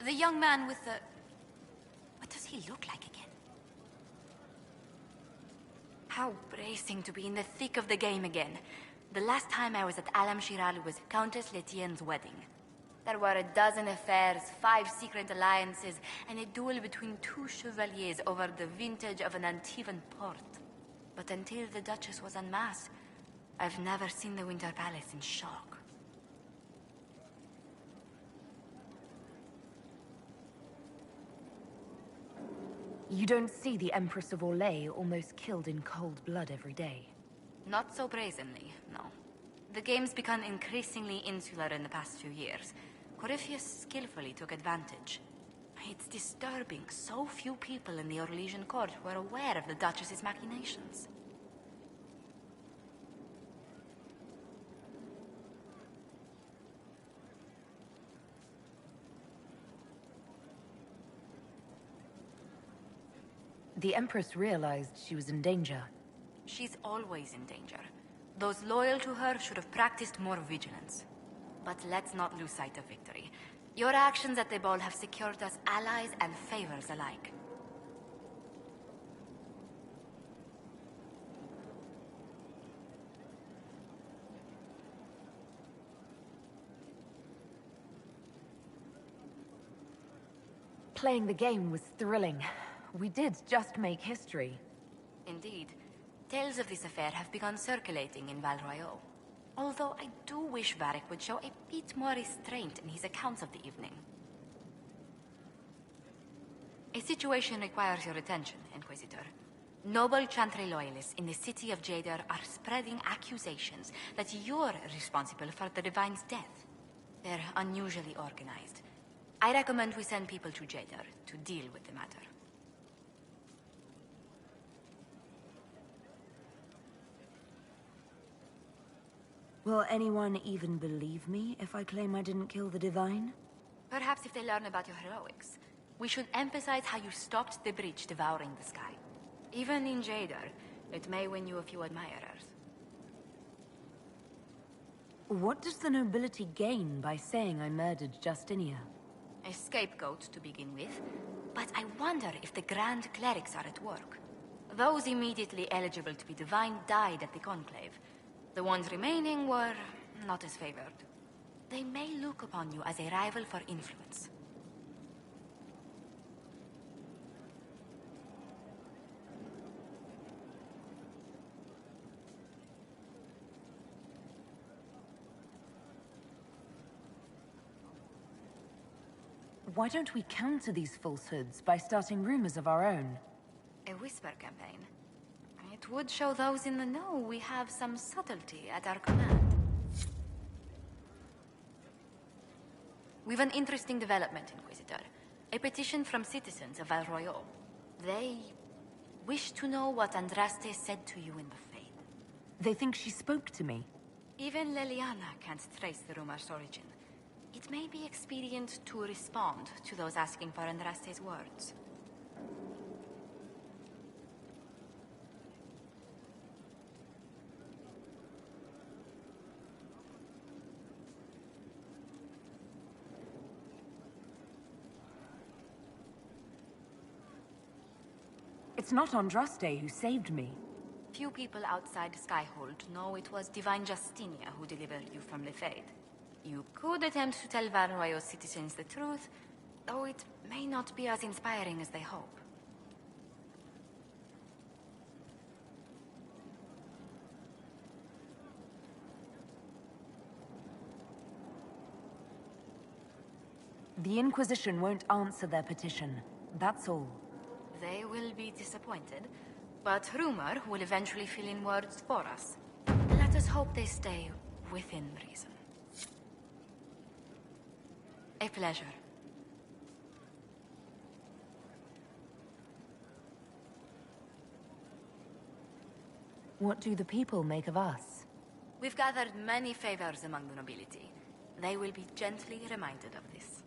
The young man with the... What does he look like again? How bracing to be in the thick of the game again. The last time I was at Alam Shiral was Countess Letienne's wedding. There were a dozen affairs, 5 secret alliances, and a duel between 2 chevaliers over the vintage of an Antivan port. But until the Duchess was en masse, I've never seen the Winter Palace in shock. You don't see the Empress of Orlais almost killed in cold blood every day. Not so brazenly, no. The game's become increasingly insular in the past few years. Corypheus skillfully took advantage. It's disturbing so few people in the Orlesian court were aware of the Duchess's machinations. The Empress realized she was in danger. She's always in danger. Those loyal to her should have practiced more vigilance. But let's not lose sight of victory. Your actions at the ball have secured us allies and favors alike. Playing the game was thrilling. We did just make history. Indeed. Tales of this affair have begun circulating in Val Royeaux. Although I do wish Varric would show a bit more restraint in his accounts of the evening. A situation requires your attention, Inquisitor. Noble Chantry loyalists in the city of Jadar are spreading accusations that you're responsible for the Divine's death. They're unusually organized. I recommend we send people to Jadar to deal with the matter. Will anyone even believe me if I claim I didn't kill the Divine? Perhaps if they learn about your heroics. We should emphasize how you stopped the breach devouring the sky. Even in Jadar, it may win you a few admirers. What does the nobility gain by saying I murdered Justinia? A scapegoat to begin with, but I wonder if the Grand Clerics are at work. Those immediately eligible to be divine died at the Conclave. The ones remaining were not as favored. They may look upon you as a rival for influence. Why don't we counter these falsehoods by starting rumors of our own? A whisper campaign. It would show those in the know we have some subtlety at our command. We've an interesting development, Inquisitor. A petition from citizens of Val Royeaux. They wish to know what Andraste said to you in the Fade. They think she spoke to me. Even Leliana can't trace the rumor's origin. It may be expedient to respond to those asking for Andraste's words. It's not Andraste who saved me. Few people outside Skyhold know it was Divine Justinia who delivered you from the Fade. You could attempt to tell Val Royeaux citizens the truth, though it may not be as inspiring as they hope. The Inquisition won't answer their petition. That's all. They will be disappointed, but rumor will eventually fill in words for us. Let us hope they stay within reason. A pleasure. What do the people make of us? We've gathered many favors among the nobility. They will be gently reminded of this.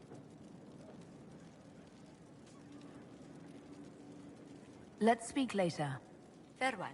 Let's speak later. Farewell.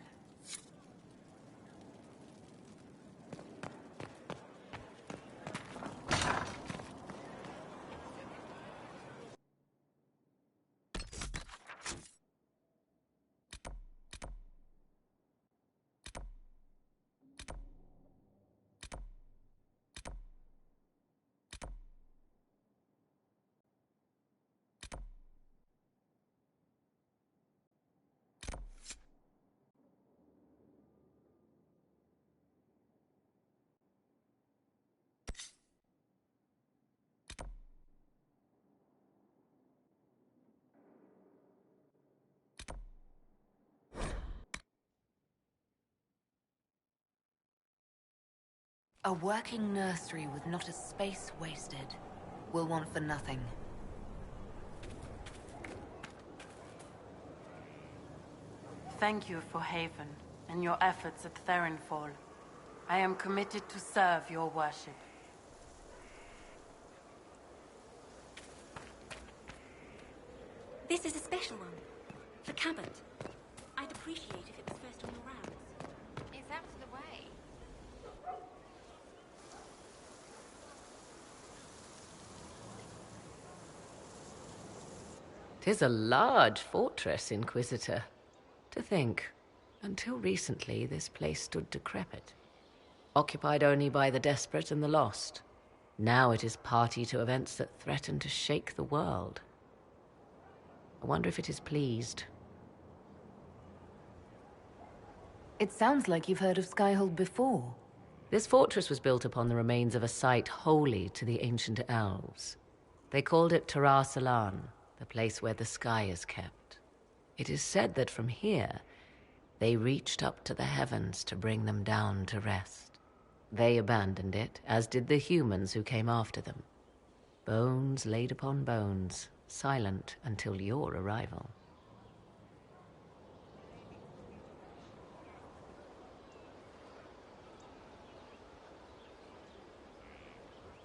A working nursery with not a space wasted. We'll want for nothing. Thank you for Haven and your efforts at Therenfall. I am committed to serve your worship. This is a special one. For Cabot. I'd appreciate if it was first on your rounds. It's out of the way. 'Tis a large fortress, Inquisitor. To think, until recently this place stood decrepit, occupied only by the desperate and the lost. Now it is party to events that threaten to shake the world. I wonder if it is pleased. It sounds like you've heard of Skyhold before. This fortress was built upon the remains of a site holy to the ancient elves. They called it Tara Salan, the place where the sky is kept. It is said that from here, they reached up to the heavens to bring them down to rest. They abandoned it, as did the humans who came after them. Bones laid upon bones, silent until your arrival.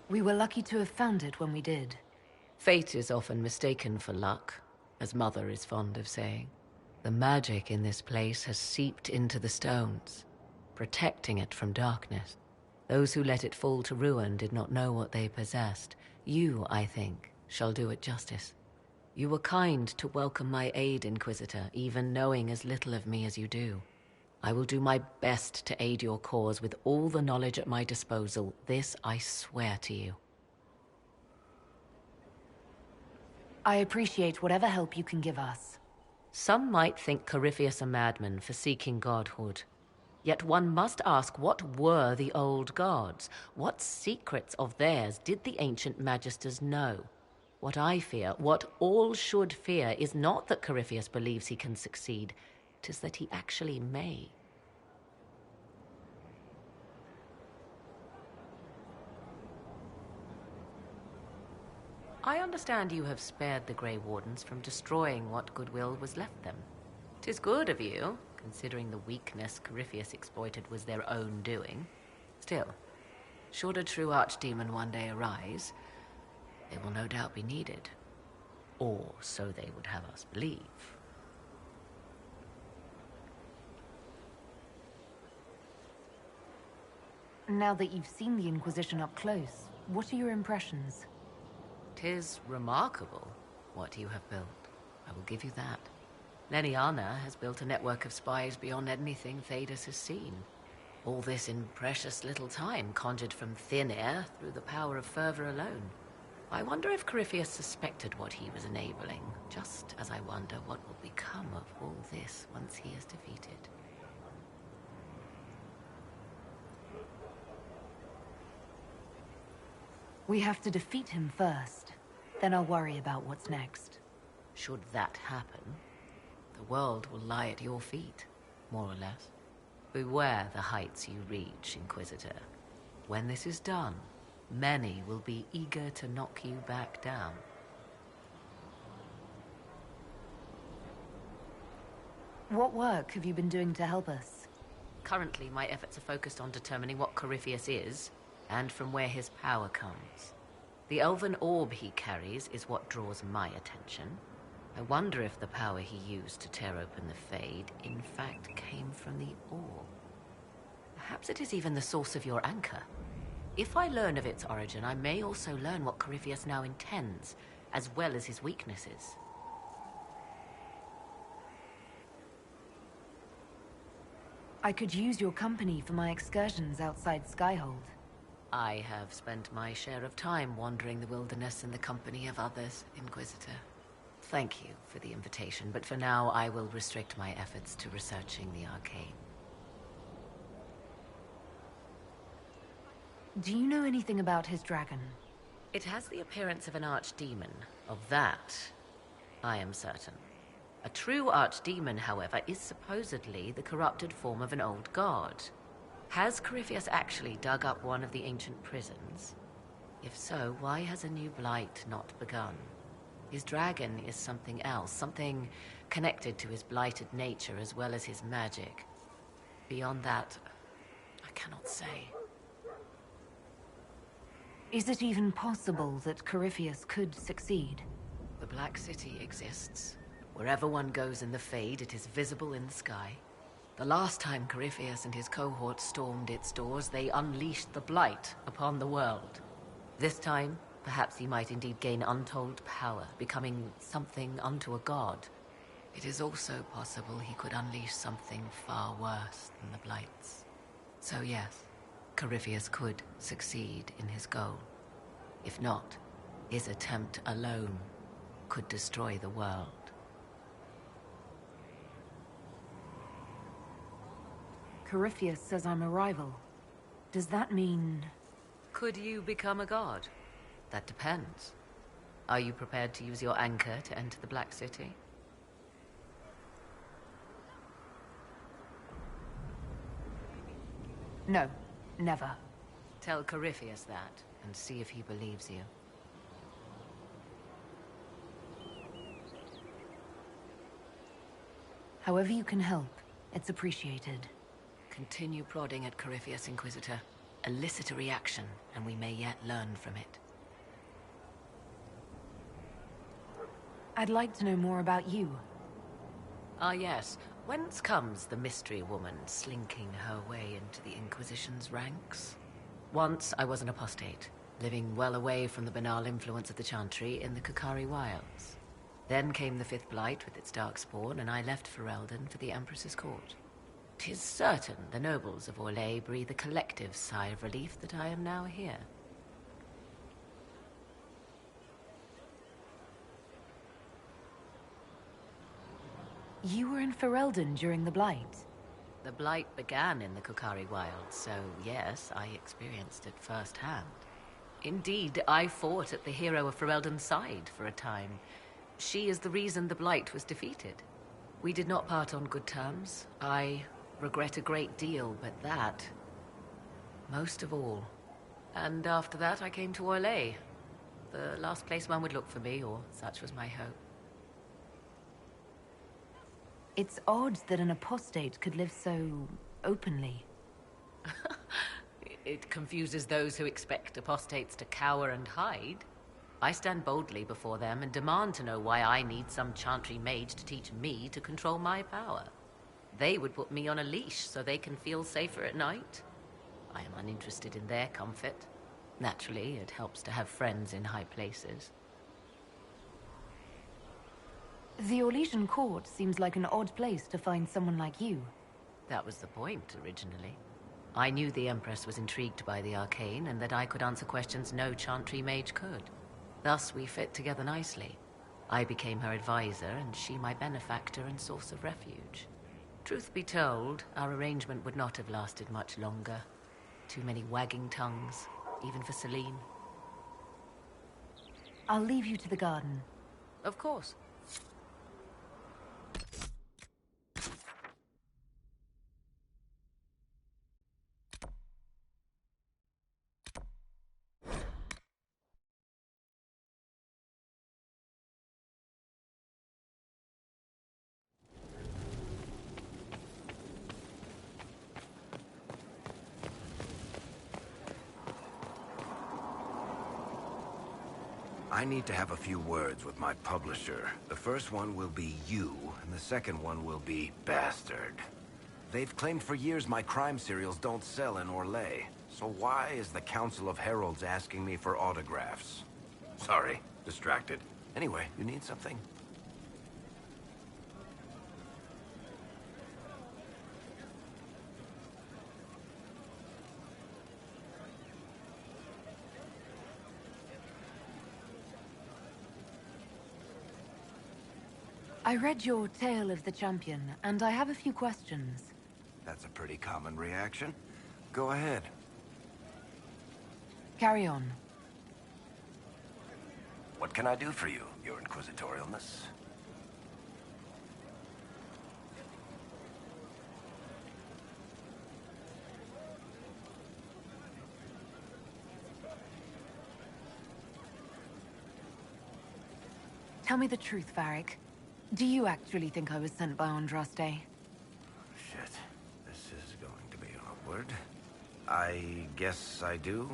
We were lucky to have found it when we did. Fate is often mistaken for luck, as Mother is fond of saying. The magic in this place has seeped into the stones, protecting it from darkness. Those who let it fall to ruin did not know what they possessed. You, I think, shall do it justice. You were kind to welcome my aid, Inquisitor, even knowing as little of me as you do. I will do my best to aid your cause with all the knowledge at my disposal. This I swear to you. I appreciate whatever help you can give us. Some might think Corypheus a madman for seeking godhood. Yet one must ask, what were the old gods? What secrets of theirs did the ancient magisters know? What I fear, what all should fear, is not that Corypheus believes he can succeed. 'Tis that he actually may. I understand you have spared the Grey Wardens from destroying what goodwill was left them. 'Tis good of you, considering the weakness Corypheus exploited was their own doing. Still, should a true archdemon one day arise, they will no doubt be needed. Or so they would have us believe. Now that you've seen the Inquisition up close, what are your impressions? 'Tis remarkable what you have built. I will give you that. Leniana has built a network of spies beyond anything Thedas has seen. All this in precious little time, conjured from thin air through the power of fervor alone. I wonder if Corypheus suspected what he was enabling, just as I wonder what will become of all this once he is defeated. We have to defeat him first. Then I'll worry about what's next. Should that happen, the world will lie at your feet, more or less. Beware the heights you reach, Inquisitor. When this is done, many will be eager to knock you back down. What work have you been doing to help us? Currently, my efforts are focused on determining what Corypheus is, and from where his power comes. The elven orb he carries is what draws my attention. I wonder if the power he used to tear open the Fade, in fact, came from the orb. Perhaps it is even the source of your anchor. If I learn of its origin, I may also learn what Corypheus now intends, as well as his weaknesses. I could use your company for my excursions outside Skyhold. I have spent my share of time wandering the wilderness in the company of others, Inquisitor. Thank you for the invitation, but for now I will restrict my efforts to researching the arcane. Do you know anything about his dragon? It has the appearance of an archdemon. Of that, I am certain. A true archdemon, however, is supposedly the corrupted form of an old god. Has Corypheus actually dug up one of the ancient prisons? If so, why has a new blight not begun? His dragon is something else, something connected to his blighted nature as well as his magic. Beyond that, I cannot say. Is it even possible that Corypheus could succeed? The Black City exists. Wherever one goes in the Fade, it is visible in the sky. The last time Corypheus and his cohort stormed its doors, they unleashed the Blight upon the world. This time, perhaps he might indeed gain untold power, becoming something unto a god. It is also possible he could unleash something far worse than the Blights. So yes, Corypheus could succeed in his goal. If not, his attempt alone could destroy the world. Corypheus says I'm a rival. Does that mean... Could you become a god? That depends. Are you prepared to use your anchor to enter the Black City? No, never. Tell Corypheus that, and see if he believes you. However you can help, it's appreciated. Continue prodding at Corypheus, Inquisitor. Elicit a reaction, and we may yet learn from it. I'd like to know more about you. Ah yes, whence comes the mystery woman slinking her way into the Inquisition's ranks? Once I was an apostate, living well away from the banal influence of the Chantry in the Kukari Wilds. Then came the Fifth Blight with its darkspawn, and I left Ferelden for the Empress's court. 'Tis certain the nobles of Orlais breathe a collective sigh of relief that I am now here. You were in Ferelden during the Blight. The Blight began in the Kukari Wilds, so yes, I experienced it firsthand. Indeed, I fought at the hero of Ferelden's side for a time. She is the reason the Blight was defeated. We did not part on good terms. I regret a great deal, but that... most of all. And after that, I came to Orlais. The last place one would look for me, or such was my hope. It's odd that an apostate could live so... openly. It confuses those who expect apostates to cower and hide. I stand boldly before them and demand to know why I need some Chantry mage to teach me to control my power. They would put me on a leash so they can feel safer at night. I am uninterested in their comfort. Naturally, it helps to have friends in high places. The Orlesian court seems like an odd place to find someone like you. That was the point, originally. I knew the Empress was intrigued by the arcane, and that I could answer questions no Chantry mage could. Thus, we fit together nicely. I became her advisor, and she my benefactor and source of refuge. Truth be told, our arrangement would not have lasted much longer. Too many wagging tongues, even for Celine. I'll leave you to the garden. Of course. I need to have a few words with my publisher. The first one will be you, and the second one will be Bastard. They've claimed for years my crime serials don't sell in Orlais. So why is the Council of Heralds asking me for autographs? Sorry, distracted. Anyway, you need something? I read your Tale of the Champion, and I have a few questions. That's a pretty common reaction. Go ahead. Carry on. What can I do for you, Your Inquisitorialness? Tell me the truth, Varric. Do you actually think I was sent by Andraste? Shit. This is going to be awkward. I guess I do.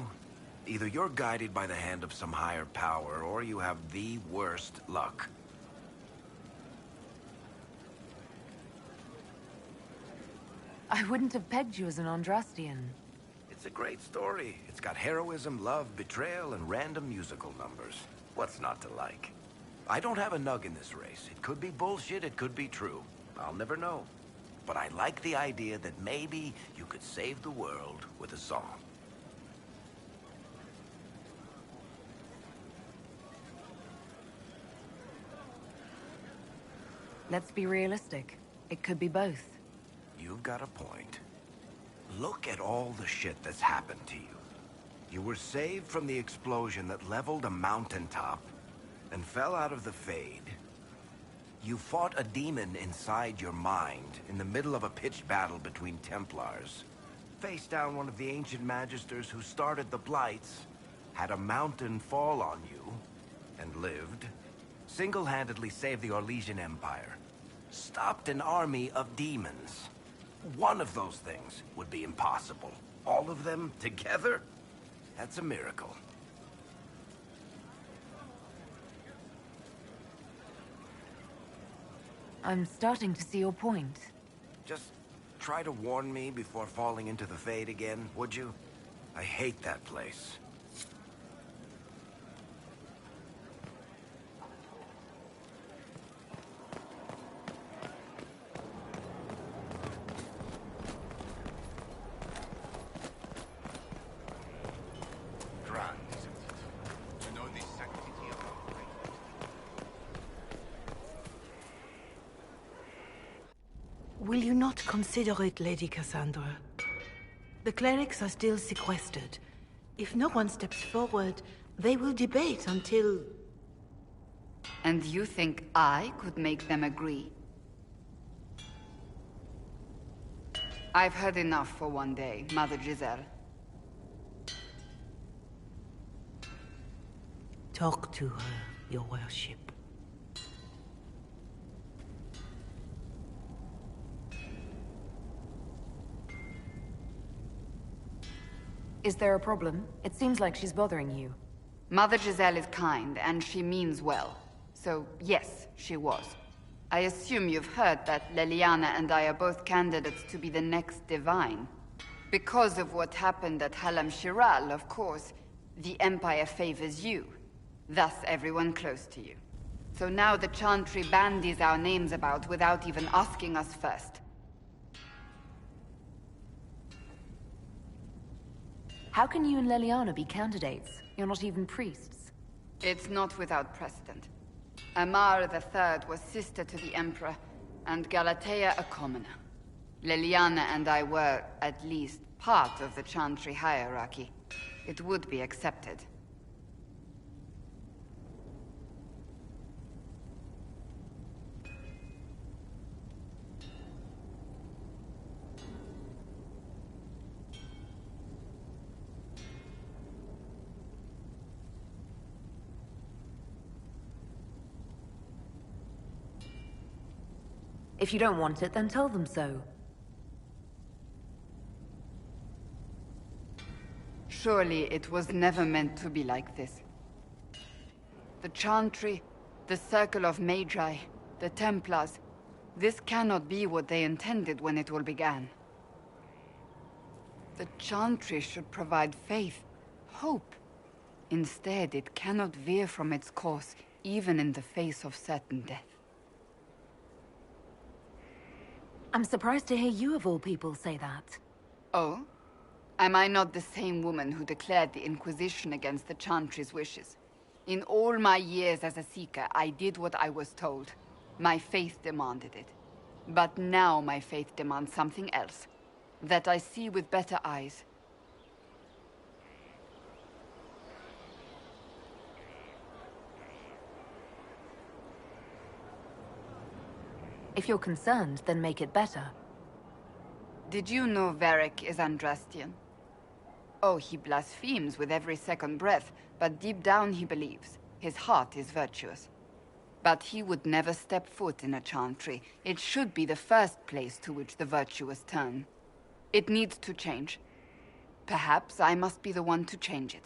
Either you're guided by the hand of some higher power, or you have the worst luck. I wouldn't have pegged you as an Andrastian. It's a great story. It's got heroism, love, betrayal, and random musical numbers. What's not to like? I don't have a nug in this race. It could be bullshit, it could be true. I'll never know. But I like the idea that maybe you could save the world with a song. Let's be realistic. It could be both. You've got a point. Look at all the shit that's happened to you. You were saved from the explosion that leveled a mountaintop and fell out of the Fade. You fought a demon inside your mind in the middle of a pitched battle between Templars. Faced down one of the ancient magisters who started the Blights, had a mountain fall on you, and lived. Single-handedly saved the Orlesian Empire. Stopped an army of demons. One of those things would be impossible. All of them together? That's a miracle. I'm starting to see your point. Just try to warn me before falling into the Fade again, would you? I hate that place. Will you not consider it, Lady Cassandra? The clerics are still sequestered. If no one steps forward, they will debate until... And you think I could make them agree? I've heard enough for one day, Mother Giselle. Talk to her, your worship. Is there a problem? It seems like she's bothering you. Mother Giselle is kind, and she means well. So, yes, she was. I assume you've heard that Leliana and I are both candidates to be the next Divine. Because of what happened at Halam Shiral, of course, the Empire favors you. Thus, everyone close to you. So now the Chantry bandies our names about without even asking us first. How can you and Leliana be candidates? You're not even priests. It's not without precedent. Amar III was sister to the Emperor, and Galatea a commoner. Leliana and I were, at least, part of the Chantry hierarchy. It would be accepted. If you don't want it, then tell them so. Surely it was never meant to be like this. The Chantry, the Circle of Magi, the Templars, this cannot be what they intended when it all began. The Chantry should provide faith, hope. Instead, it cannot veer from its course, even in the face of certain death. I'm surprised to hear you of all people say that. Oh? Am I not the same woman who declared the Inquisition against the Chantry's wishes? In all my years as a Seeker, I did what I was told. My faith demanded it. But now my faith demands something else. That I see with better eyes. If you're concerned, then make it better. Did you know Varric is Andrastian? Oh, he blasphemes with every second breath, but deep down he believes. His heart is virtuous. But he would never step foot in a chantry. It should be the first place to which the virtuous turn. It needs to change. Perhaps I must be the one to change it.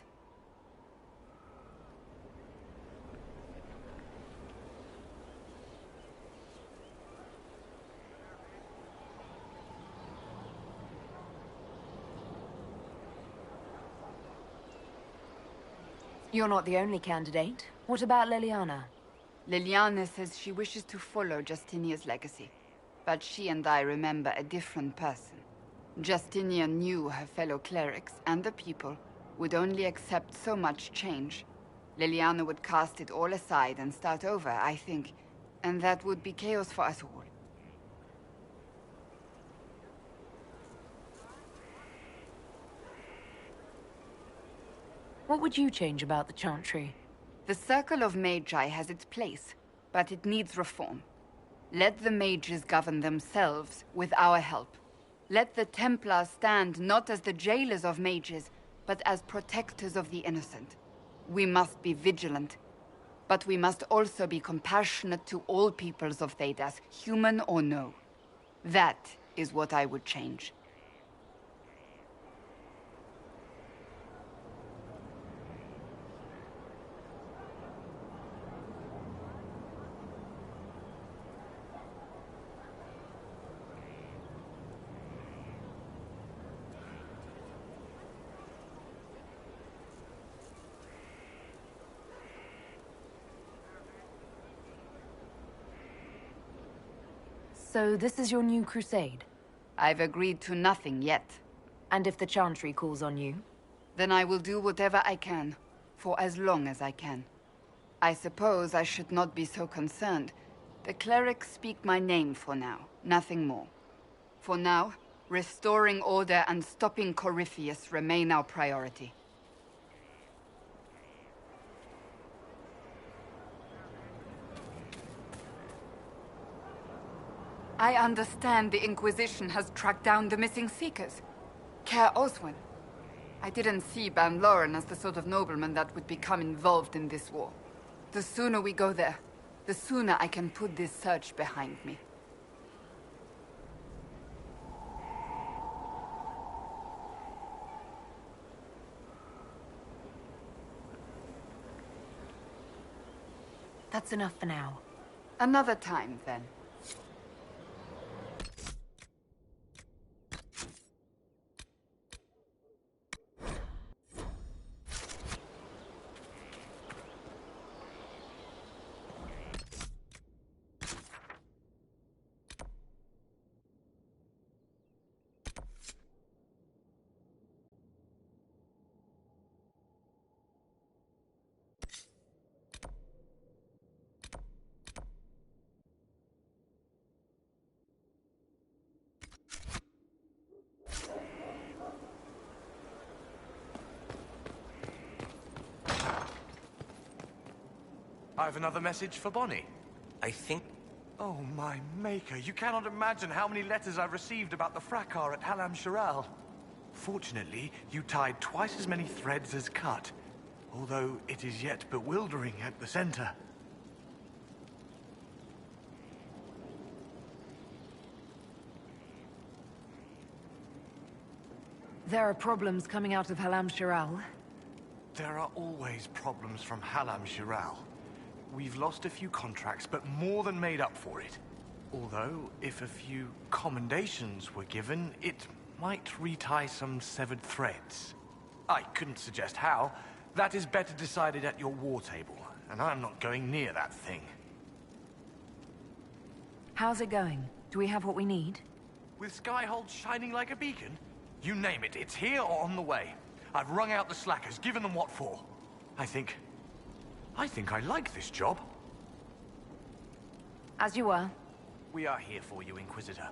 You're not the only candidate. What about Leliana? Leliana says she wishes to follow Justinia's legacy. But she and I remember a different person. Justinia knew her fellow clerics and the people would only accept so much change. Leliana would cast it all aside and start over, I think. And that would be chaos for us all. What would you change about the Chantry? The Circle of Magi has its place, but it needs reform. Let the mages govern themselves with our help. Let the Templars stand not as the jailers of mages, but as protectors of the innocent. We must be vigilant, but we must also be compassionate to all peoples of Thedas, human or no. That is what I would change. So this is your new crusade? I've agreed to nothing yet. And if the Chantry calls on you? Then I will do whatever I can, for as long as I can. I suppose I should not be so concerned. The clerics speak my name for now, nothing more. For now, restoring order and stopping Corypheus remain our priority. I understand the Inquisition has tracked down the missing Seekers. Care Oswin. I didn't see Ban Loren as the sort of nobleman that would become involved in this war. The sooner we go there, the sooner I can put this search behind me. That's enough for now. Another time, then. I have another message for Bonnie. I think... Oh, my maker, you cannot imagine how many letters I've received about the fracas at Halam Shiral. Fortunately, you tied twice as many threads as cut, although it is yet bewildering at the center. There are problems coming out of Halam Shiral. There are always problems from Halam Shiral. We've lost a few contracts, but more than made up for it. Although, if a few commendations were given, it might retie some severed threads. I couldn't suggest how. That is better decided at your war table, and I'm not going near that thing. How's it going? Do we have what we need? With Skyhold shining like a beacon? You name it, it's here or on the way. I've wrung out the slackers, given them what for. I think I like this job. As you were. We are here for you, Inquisitor.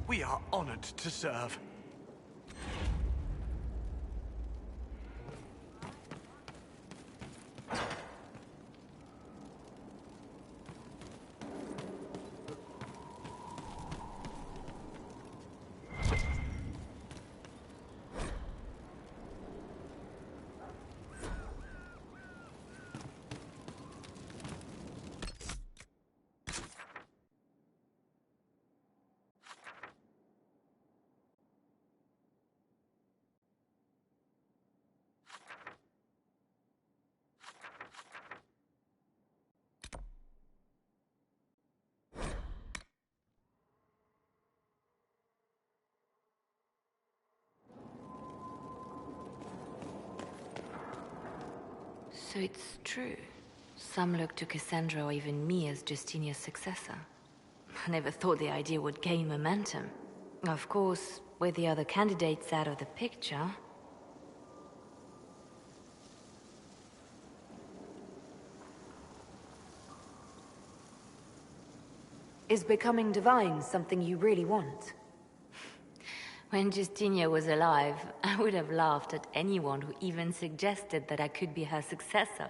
We We are honored to serve. So it's true. Some look to Cassandra or even me as Justinia's successor. I never thought the idea would gain momentum. Of course, with the other candidates out of the picture... Is becoming divine something you really want? When Justinia was alive, I would have laughed at anyone who even suggested that I could be her successor.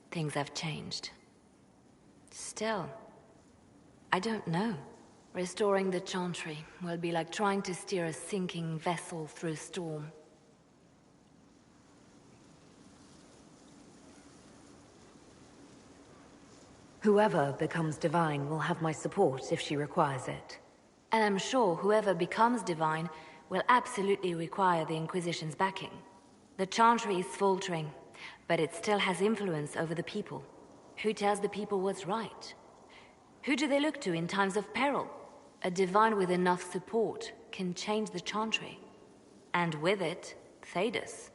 Things have changed. Still, I don't know. Restoring the Chantry will be like trying to steer a sinking vessel through a storm. Whoever becomes divine will have my support if she requires it. And I'm sure whoever becomes divine will absolutely require the Inquisition's backing. The Chantry is faltering, but it still has influence over the people. Who tells the people what's right? Who do they look to in times of peril? A divine with enough support can change the Chantry. And with it, Thedas.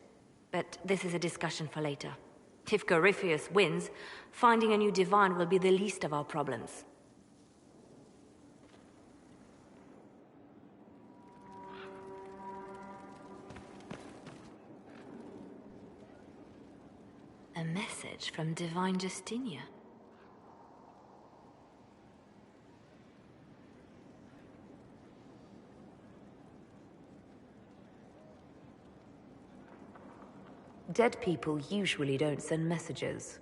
But this is a discussion for later. If Corypheus wins, finding a new divine will be the least of our problems. A message from Divine Justinia. Dead people usually don't send messages.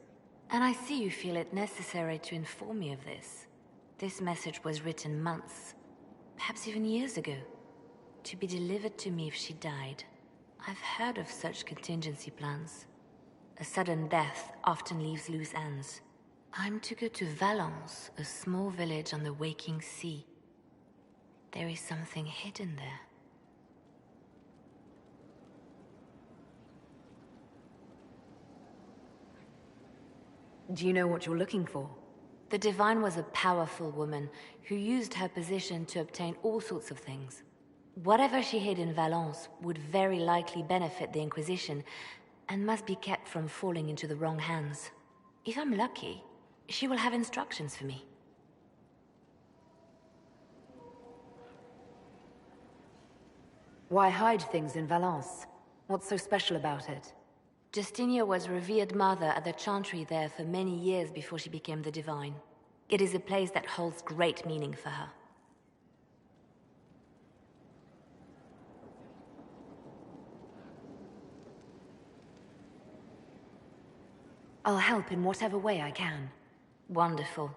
And I see you feel it necessary to inform me of this. This message was written months, perhaps even years ago, to be delivered to me if she died. I've heard of such contingency plans. A sudden death often leaves loose ends. I'm to go to Valence, a small village on the waking sea. There is something hidden there. Do you know what you're looking for? The Divine was a powerful woman who used her position to obtain all sorts of things. Whatever she hid in Valence would very likely benefit the Inquisition and must be kept from falling into the wrong hands. If I'm lucky, she will have instructions for me. Why hide things in Valence? What's so special about it? Justinia was revered mother at the Chantry there for many years before she became the Divine. It is a place that holds great meaning for her. I'll help in whatever way I can. Wonderful.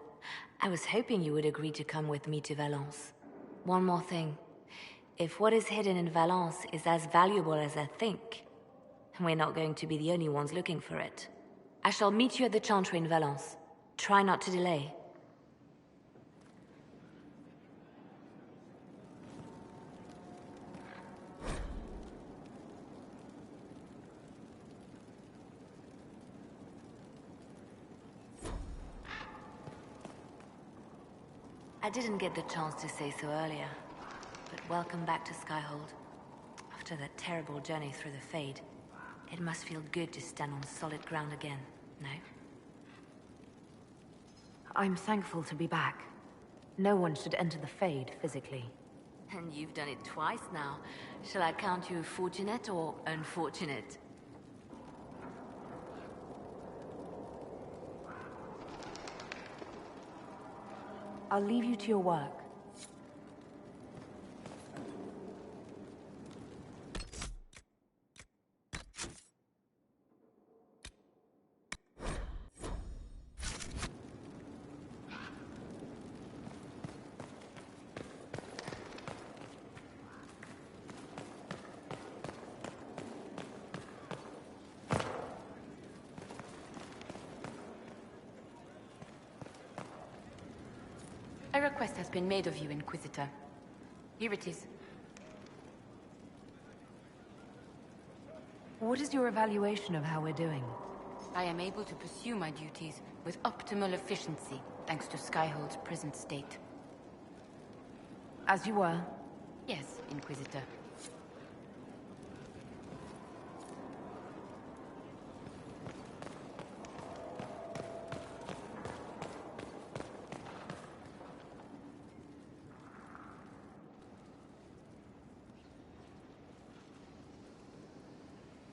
I was hoping you would agree to come with me to Valence. One more thing. If what is hidden in Valence is as valuable as I think, we're not going to be the only ones looking for it. I shall meet you at the Chantry in Valence. Try not to delay. I didn't get the chance to say so earlier, but welcome back to Skyhold. After that terrible journey through the Fade, it must feel good to stand on solid ground again, no? I'm thankful to be back. No one should enter the Fade physically. And you've done it twice now. Shall I count you fortunate or unfortunate? I'll leave you to your work. request has been made of you, Inquisitor. Here it is. What is your evaluation of how we're doing? I am able to pursue my duties with optimal efficiency, thanks to Skyhold's present state. As you were? Yes, Inquisitor.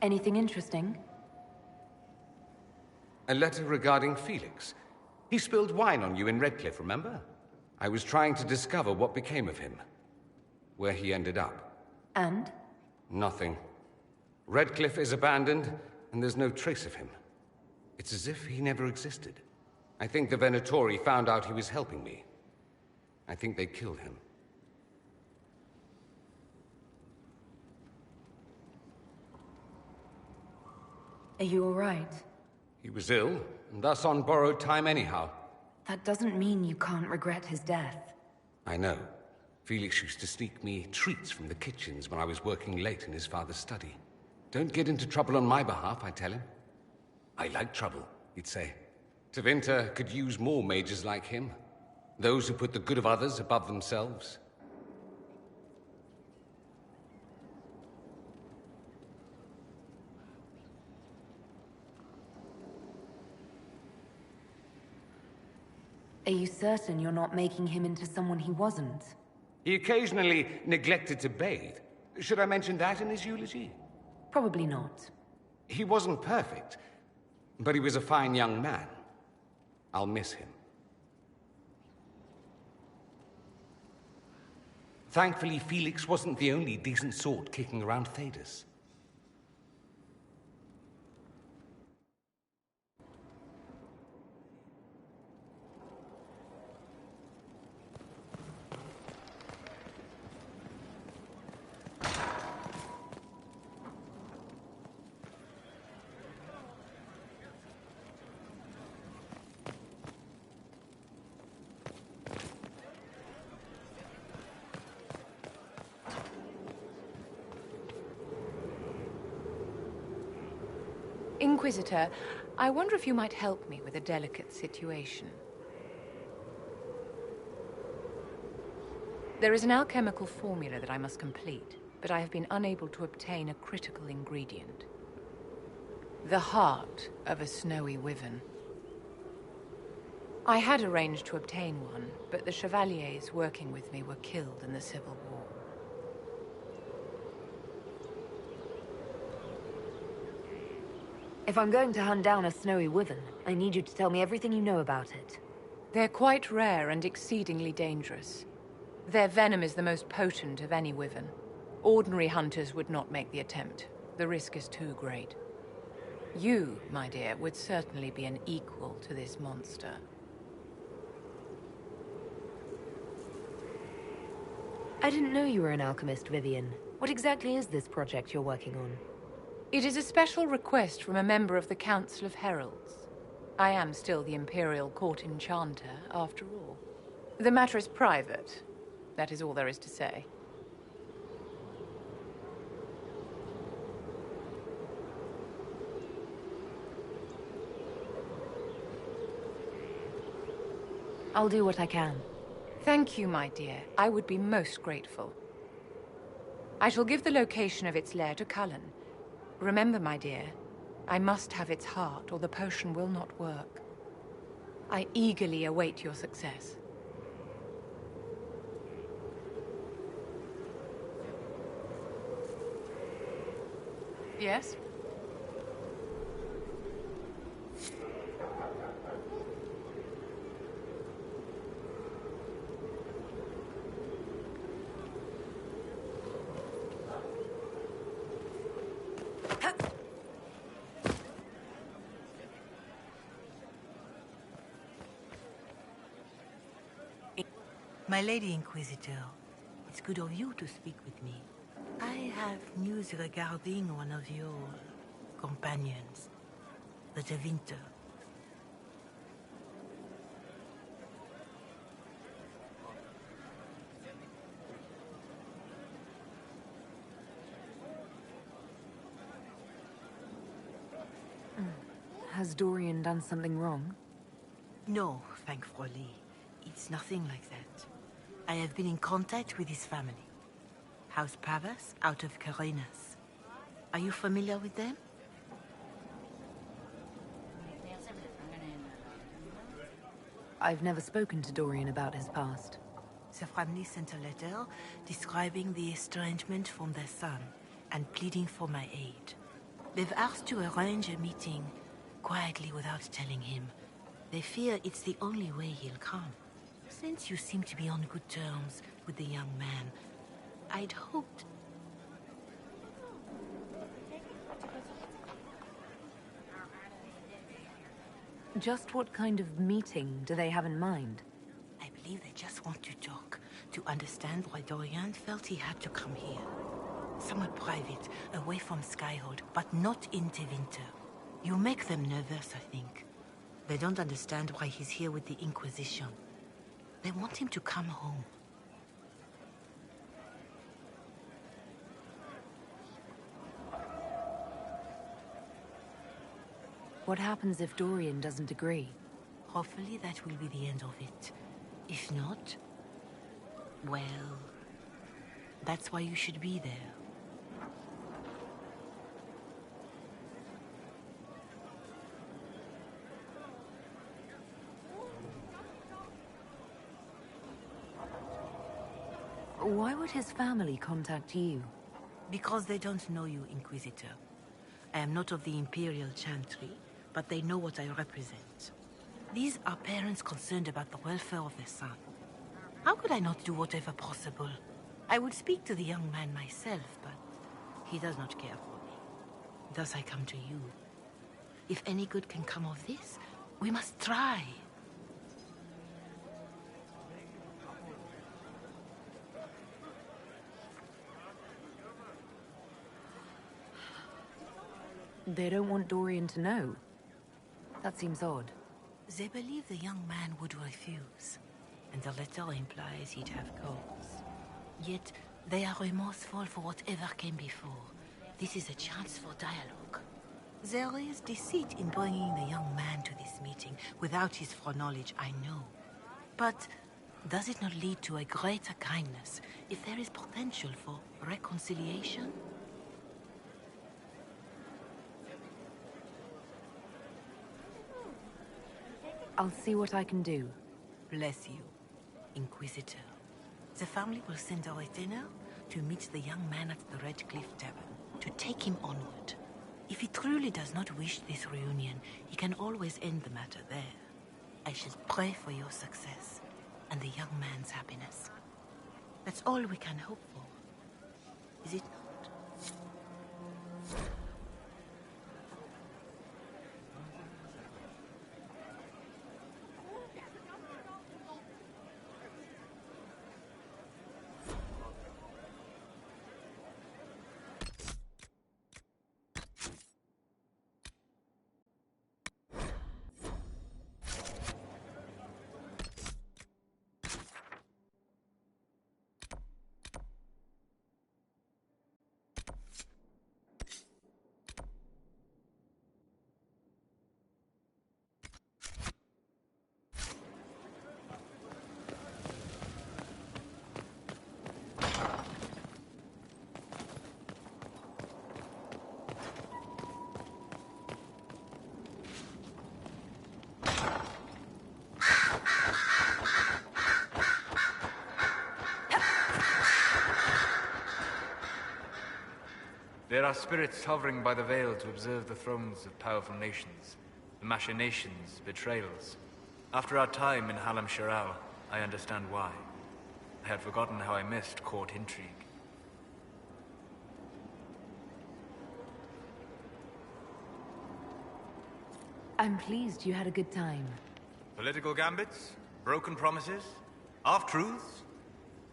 Anything interesting? A letter regarding Felix. He spilled wine on you in Redcliffe, remember? I was trying to discover what became of him. Where he ended up. And? Nothing. Redcliffe is abandoned, and there's no trace of him. It's as if he never existed. I think the Venatori found out he was helping me. I think they killed him. Are you all right? He was ill, and thus on borrowed time anyhow. That doesn't mean you can't regret his death. I know. Felix used to sneak me treats from the kitchens when I was working late in his father's study. Don't get into trouble on my behalf, I tell him. I like trouble, he'd say. Tevinter could use more mages like him. Those who put the good of others above themselves. Are you certain you're not making him into someone he wasn't? He occasionally neglected to bathe. Should I mention that in his eulogy? Probably not. He wasn't perfect, but he was a fine young man. I'll miss him. Thankfully, Felix wasn't the only decent sort kicking around Thedas. Inquisitor, I wonder if you might help me with a delicate situation. There is an alchemical formula that I must complete, but I have been unable to obtain a critical ingredient. The heart of a snowy wyvern. I had arranged to obtain one, but the chevaliers working with me were killed in the Civil War. If I'm going to hunt down a snowy wyvern, I need you to tell me everything you know about it. They're quite rare and exceedingly dangerous. Their venom is the most potent of any wyvern. Ordinary hunters would not make the attempt. The risk is too great. You, my dear, would certainly be an equal to this monster. I didn't know you were an alchemist, Vivian. What exactly is this project you're working on? It is a special request from a member of the Council of Heralds. I am still the Imperial Court Enchanter, after all. The matter is private. That is all there is to say. I'll do what I can. Thank you, my dear. I would be most grateful. I shall give the location of its lair to Cullen. Remember, my dear, I must have its heart, or the potion will not work. I eagerly await your success. Yes? My Lady Inquisitor, it's good of you to speak with me. I have news regarding one of your companions, the Tevinter. Has Dorian done something wrong? No, thankfully. It's nothing like that. I have been in contact with his family. House Pavas, out of Carenas. Are you familiar with them? I've never spoken to Dorian about his past. The family sent a letter describing the estrangement from their son and pleading for my aid. They've asked to arrange a meeting quietly without telling him. They fear it's the only way he'll come. Since you seem to be on good terms with the young man, I'd hoped... Just what kind of meeting do they have in mind? I believe they just want to talk, to understand why Dorian felt he had to come here. Somewhat private, away from Skyhold, but not in Tevinter. You make them nervous, I think. They don't understand why he's here with the Inquisition. They want him to come home. What happens if Dorian doesn't agree? Hopefully that will be the end of it. If not, well, that's why you should be there. Why would his family contact you? Because they don't know you, Inquisitor. I am not of the Imperial Chantry, but they know what I represent. These are parents concerned about the welfare of their son. How could I not do whatever possible? I would speak to the young man myself, but he does not care for me. Thus I come to you. If any good can come of this, we must try. They don't want Dorian to know. That seems odd. They believe the young man would refuse, and the letter implies he'd have cause. Yet, they are remorseful for whatever came before. This is a chance for dialogue. There is deceit in bringing the young man to this meeting without his foreknowledge, I know. But does it not lead to a greater kindness if there is potential for reconciliation? I'll see what I can do. Bless you, Inquisitor. The family will send a retainer to meet the young man at the Red Cliff Tavern, to take him onward. If he truly does not wish this reunion, he can always end the matter there. I shall pray for your success, and the young man's happiness. That's all we can hope for, is it not? There are spirits hovering by the Veil to observe the thrones of powerful nations, the machinations, betrayals. After our time in Halam Shiral, I understand why. I had forgotten how I missed court intrigue. I'm pleased you had a good time. Political gambits? Broken promises? Half-truths?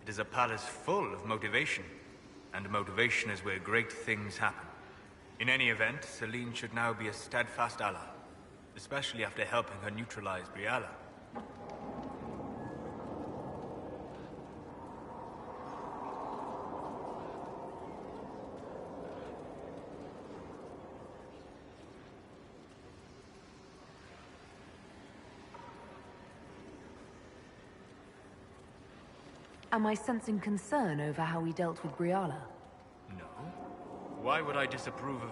It is a palace full of motivation. And motivation is where great things happen. In any event, Celine should now be a steadfast ally, especially after helping her neutralize Briala. Am I sensing concern over how we dealt with Briala? No. Why would I disapprove of...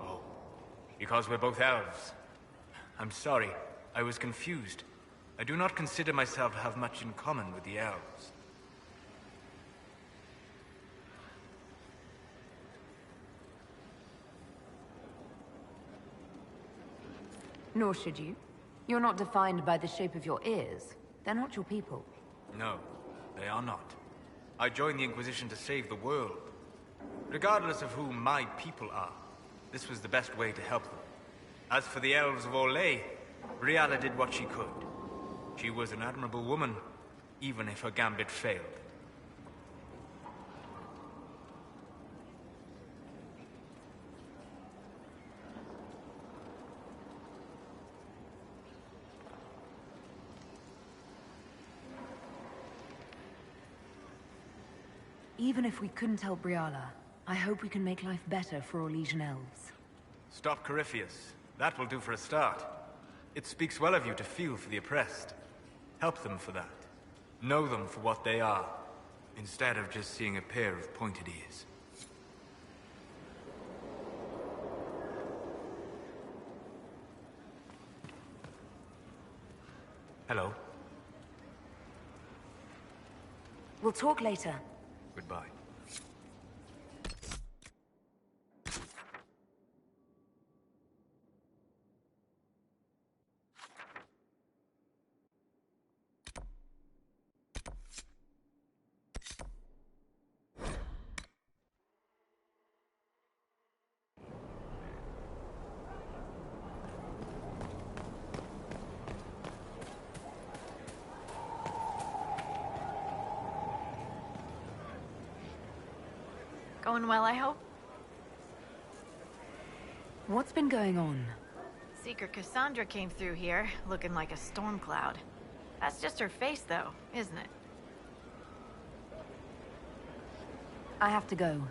Oh. Because we're both elves. I'm sorry. I was confused. I do not consider myself to have much in common with the elves. Nor should you. You're not defined by the shape of your ears. They're not your people. No, they are not. I joined the Inquisition to save the world. Regardless of who my people are, this was the best way to help them. As for the elves of Orlais, Briala did what she could. She was an admirable woman, even if her gambit failed. Even if we couldn't help Briala, I hope we can make life better for Orlesian elves. Stop Corypheus. That will do for a start. It speaks well of you to feel for the oppressed. Help them for that. Know them for what they are, instead of just seeing a pair of pointed ears. Hello. We'll talk later. Goodbye. Going well, I hope? What's been going on? Seeker Cassandra came through here, looking like a storm cloud. That's just her face, though, isn't it? I have to go.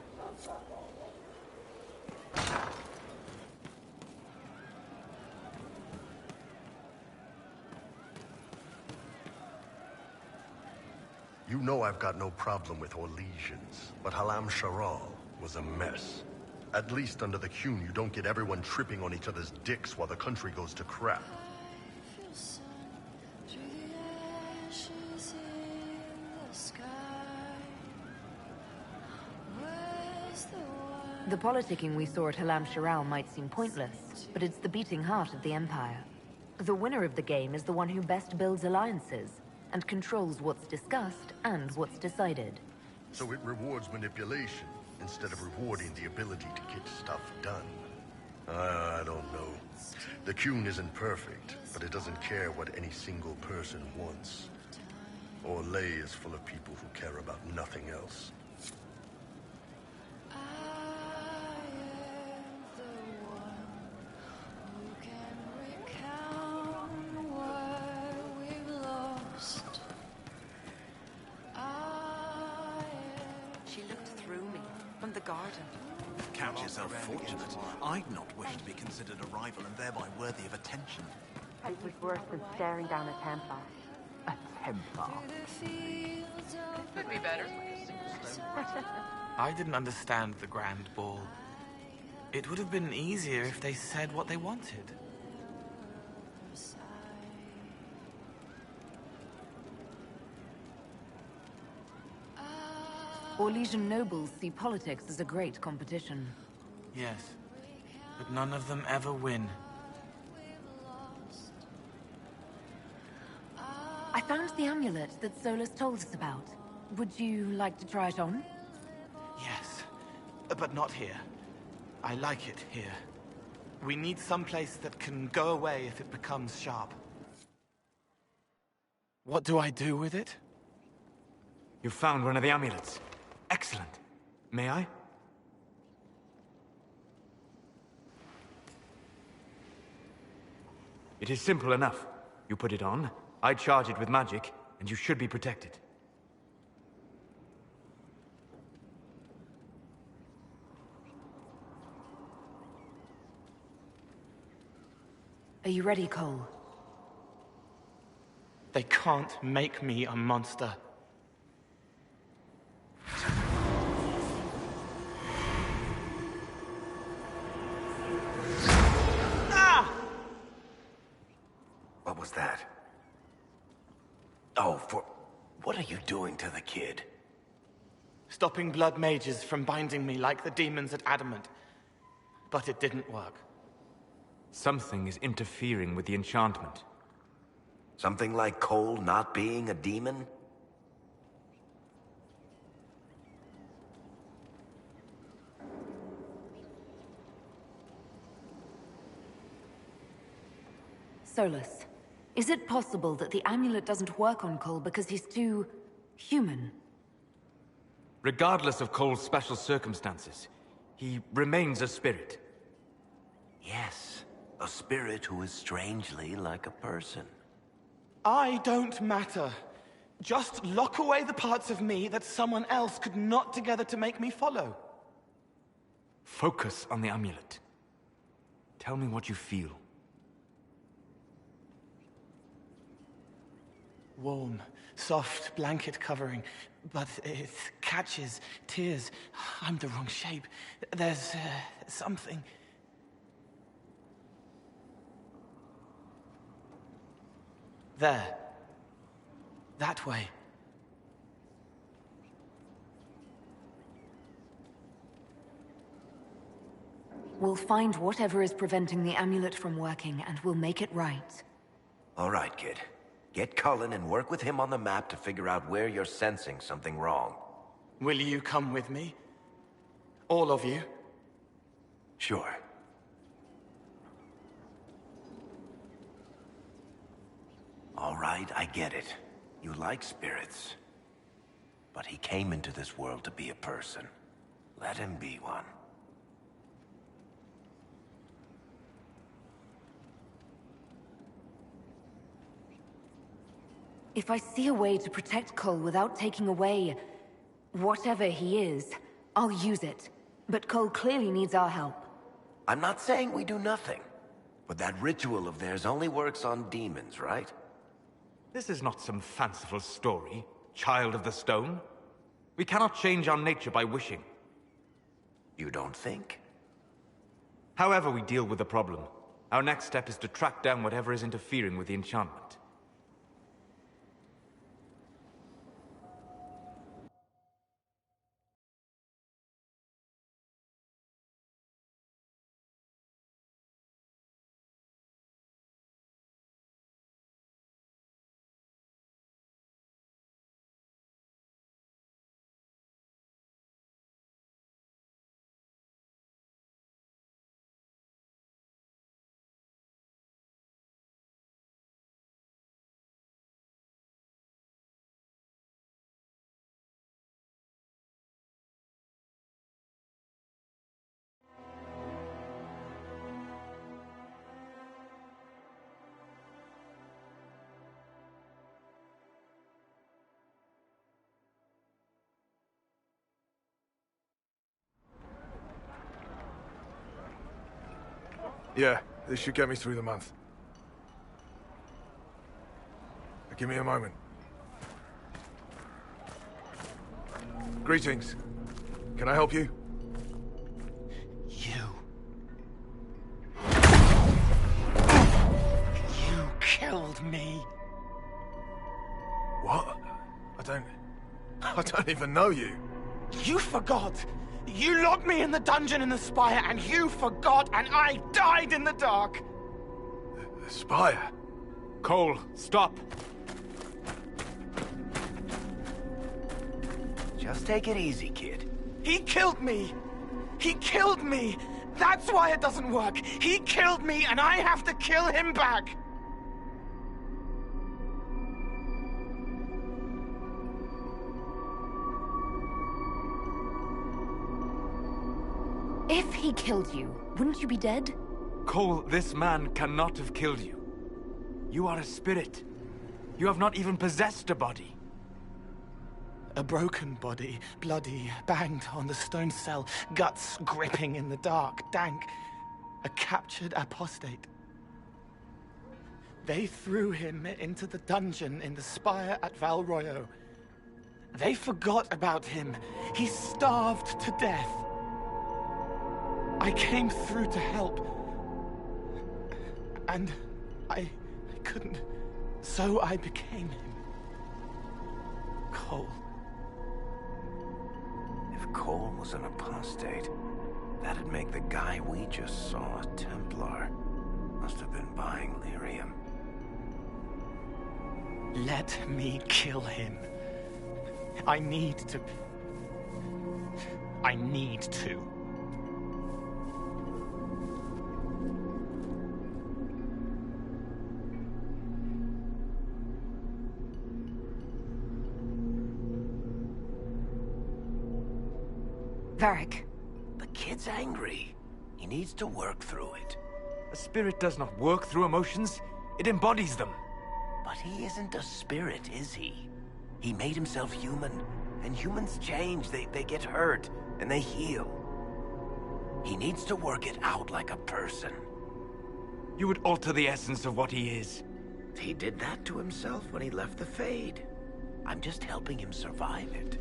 You know I've got no problem with Orlesians, but Halam Sharal was a mess. At least under the Qun, you don't get everyone tripping on each other's dicks while the country goes to crap. The politicking we saw at Halam Sharal might seem pointless, but it's the beating heart of the Empire. The winner of the game is the one who best builds alliances, and controls what's discussed and what's decided. So it rewards manipulation, instead of rewarding the ability to get stuff done. I don't know. The Qun isn't perfect, but it doesn't care what any single person wants. Orlais is full of people who care about nothing else. Count yourself fortunate. I'd not wish to be considered a rival and thereby worthy of attention. It was worse than staring down a Templar. A Templar. Could be better. I didn't understand the Grand Ball. It would have been easier if they said what they wanted. Orlesian nobles see politics as a great competition. Yes, but none of them ever win. I found the amulet that Solus told us about. Would you like to try it on? Yes, but not here. I like it here. We need someplace that can go away if it becomes sharp. What do I do with it? You found one of the amulets. Excellent. May I? It is simple enough. You put it on, I charge it with magic, and you should be protected. Are you ready, Cole? They can't make me a monster. was that? Oh, what are you doing to the kid? Stopping blood mages from binding me like the demons at Adamant. But it didn't work. Something is interfering with the enchantment. Something like Cole not being a demon? Solus, is it possible that the amulet doesn't work on Cole because he's too... human? Regardless of Cole's special circumstances, he remains a spirit. Yes, a spirit who is strangely like a person. I don't matter. Just lock away the parts of me that someone else could knot together to make me follow. Focus on the amulet. Tell me what you feel. Warm, soft blanket covering, but it catches tears. I'm the wrong shape. There's something. There. That way. We'll find whatever is preventing the amulet from working, and we'll make it right. All right, kid. Get Cullen and work with him on the map to figure out where you're sensing something wrong. Will you come with me? All of you? Sure. All right, I get it. You like spirits. But he came into this world to be a person. Let him be one. If I see a way to protect Cole without taking away... whatever he is, I'll use it. But Cole clearly needs our help. I'm not saying we do nothing. But that ritual of theirs only works on demons, right? This is not some fanciful story, child of the stone. We cannot change our nature by wishing. You don't think? However we deal with the problem, our next step is to track down whatever is interfering with the enchantment. Yeah, this should get me through the month. Give me a moment. Greetings. Can I help you? You killed me. What? I don't even know you. You forgot. You locked me in the dungeon in the Spire, and you forgot, and I died in the dark. The Spire? Cole, stop. Just take it easy, kid. He killed me. He killed me. That's why it doesn't work. He killed me, and I have to kill him back. If he killed you, wouldn't you be dead? Cole, this man cannot have killed you. You are a spirit. You have not even possessed a body. A broken body, bloody, banged on the stone cell, guts gripping in the dark, dank. A captured apostate. They threw him into the dungeon in the Spire at Val Royo. They forgot about him. He starved to death. I came through to help. And I couldn't. So I became him. Cole. If Cole was an apostate, that'd make the guy we just saw a Templar. Must have been buying lyrium. Let me kill him. I need to. Varric. The kid's angry. He needs to work through it. A spirit does not work through emotions, it embodies them. But he isn't a spirit, is he? He made himself human, and humans change. They get hurt, and they heal. He needs to work it out like a person. You would alter the essence of what he is. He did that to himself when he left the Fade. I'm just helping him survive it.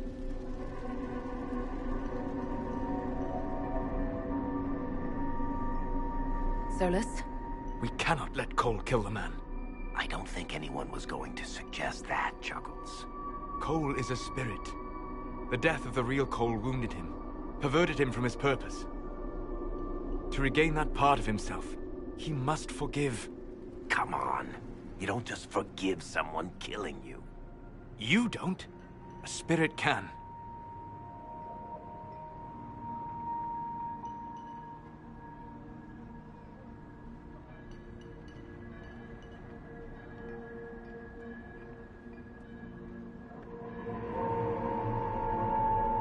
Solus? We cannot let Cole kill the man. I don't think anyone was going to suggest that, Chuckles. Cole is a spirit. The death of the real Cole wounded him, perverted him from his purpose. To regain that part of himself, he must forgive. Come on. You don't just forgive someone killing you. You don't. A spirit can.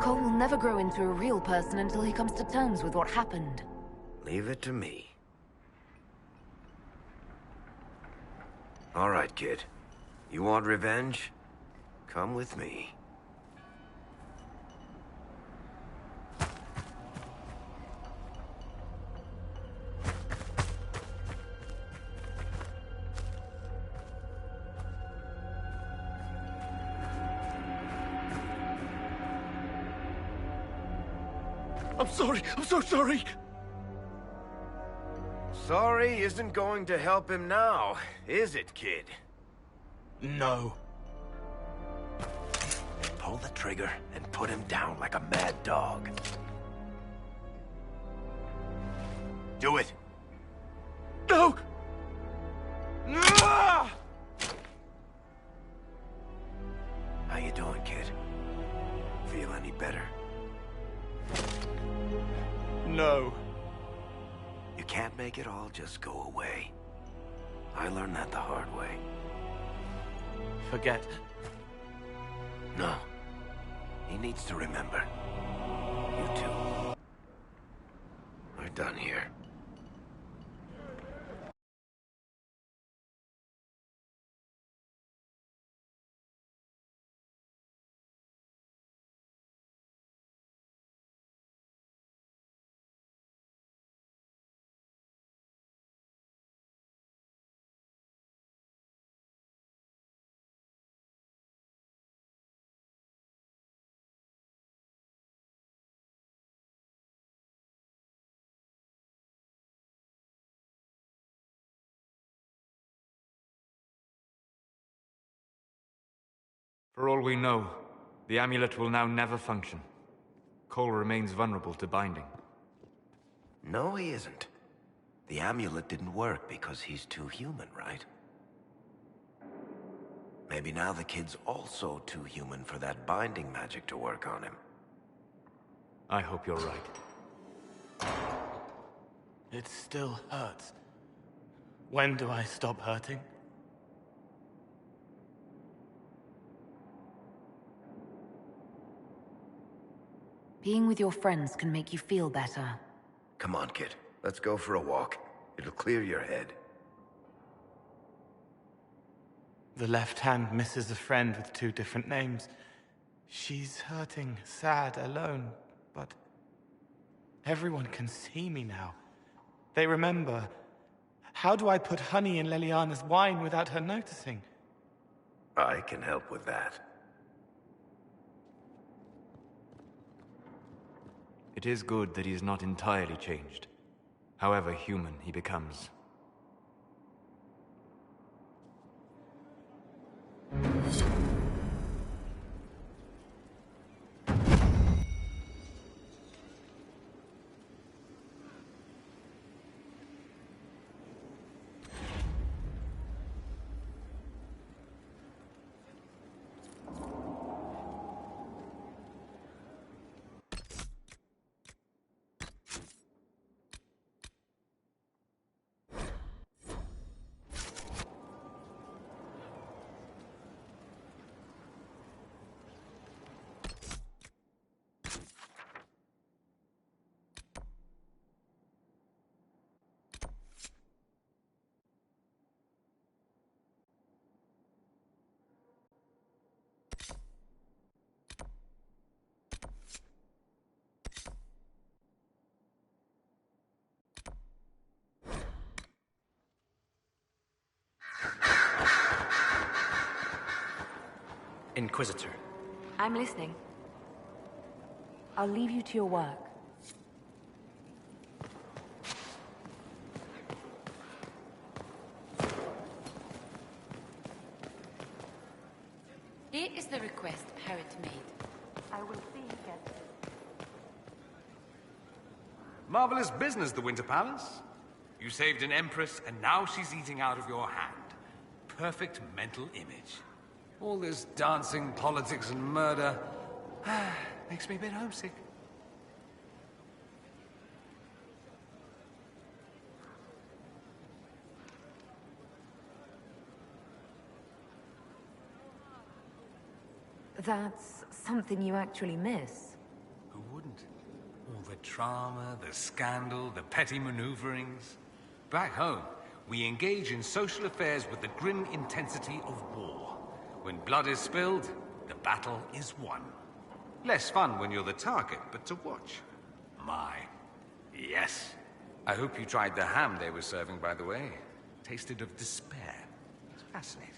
Cole will never grow into a real person until he comes to terms with what happened. Leave it to me. All right, kid. You want revenge? Come with me. I'm sorry. I'm so sorry. Sorry isn't going to help him now, is it, kid? No. Pull the trigger and put him down like a mad dog. Do it. No! How you doing, kid? Feel any better? No. You can't make it all just go away. I learned that the hard way. Forget. No. He needs to remember. You too. We're done here. For all we know, the amulet will now never function. Cole remains vulnerable to binding. No, he isn't. The amulet didn't work because he's too human, right? Maybe now the kid's also too human for that binding magic to work on him. I hope you're right. It still hurts. When do I stop hurting? Being with your friends can make you feel better. Come on, kid. Let's go for a walk. It'll clear your head. The left hand misses a friend with 2 different names. She's hurting, sad, alone, but everyone can see me now. They remember. How do I put honey in Leliana's wine without her noticing? I can help with that. It is good that he is not entirely changed, however human he becomes. Inquisitor. I'm listening. I'll leave you to your work. Here is the request Parrot made. I will see he gets it. Marvelous business, the Winter Palace. You saved an empress, and now she's eating out of your hand. Perfect mental image. All this dancing, politics, and murder makes me a bit homesick. That's something you actually miss. Who wouldn't? All the drama, the scandal, the petty maneuverings. Back home, we engage in social affairs with the grim intensity of war. When blood is spilled, the battle is won. Less fun when you're the target, but to watch. My, yes. I hope you tried the ham they were serving, by the way. Tasted of despair. It's fascinating.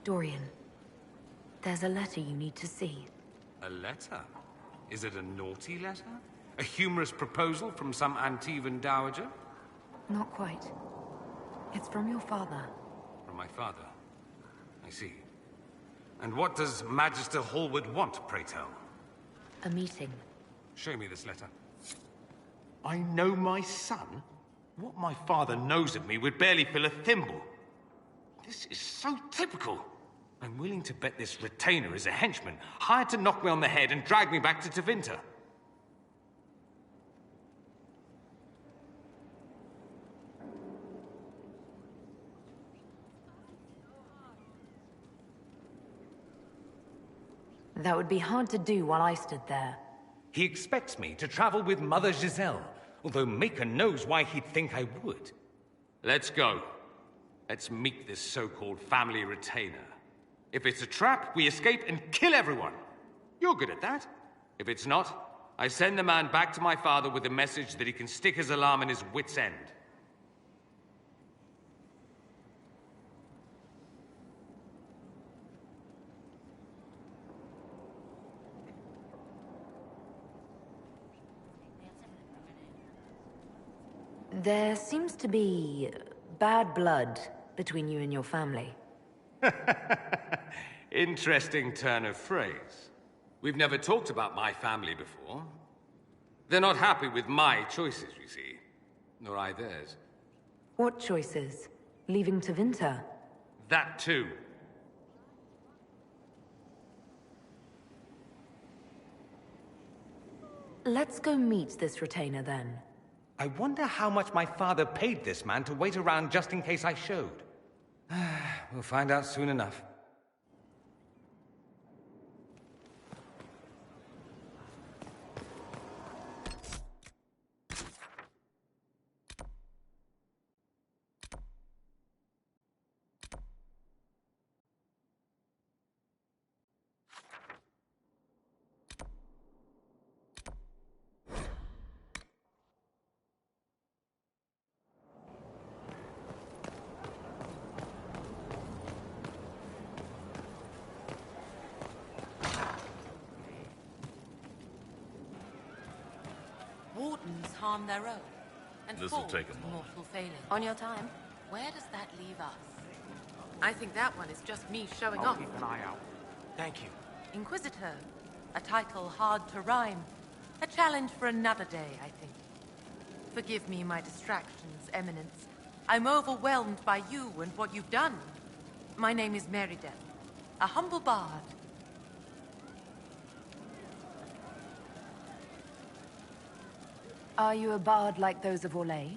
Dorian, there's a letter you need to see. A letter? Is it a naughty letter? A humorous proposal from some Antivan dowager? Not quite. It's from your father. From my father? I see. And what does Magister Hallward want, pray tell? A meeting. Show me this letter. I know my son? What my father knows of me would barely fill a thimble. This is so typical. I'm willing to bet this retainer is a henchman, hired to knock me on the head and drag me back to Tevinter. That would be hard to do while I stood there. He expects me to travel with Mother Giselle, although Maker knows why he'd think I would. Let's go. Let's meet this so-called family retainer. If it's a trap, we escape and kill everyone. You're good at that. If it's not, I send the man back to my father with a message that he can stick his alarm in his wit's end. There seems to be bad blood between you and your family. Interesting turn of phrase. We've never talked about my family before. They're not happy with my choices, you see. Nor I theirs. What choices? Leaving Tevinter? That too. Let's go meet this retainer then. I wonder how much my father paid this man to wait around just in case I showed. We'll find out soon enough. Wardens harm their own, and This'll fall take a to moment. mortal failing. On your time. Where does that leave us? I think that one is just me showing I'll off. keep an eye out. Thank you. Inquisitor. A title hard to rhyme. A challenge for another day, I think. Forgive me my distractions, Eminence. I'm overwhelmed by you and what you've done. My name is Meriden, a humble bard. Are you a bard like those of Orlais?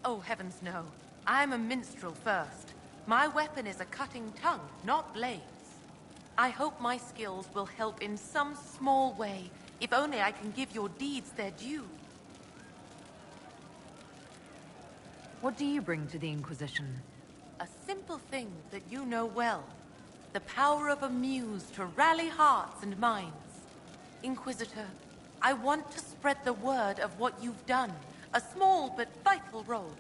Oh, heavens no. I'm a minstrel first. My weapon is a cutting tongue, not blades. I hope my skills will help in some small way, if only I can give your deeds their due. What do you bring to the Inquisition? A simple thing that you know well. The power of a muse to rally hearts and minds. Inquisitor, I want to spread the word of what you've done, A small but vital role.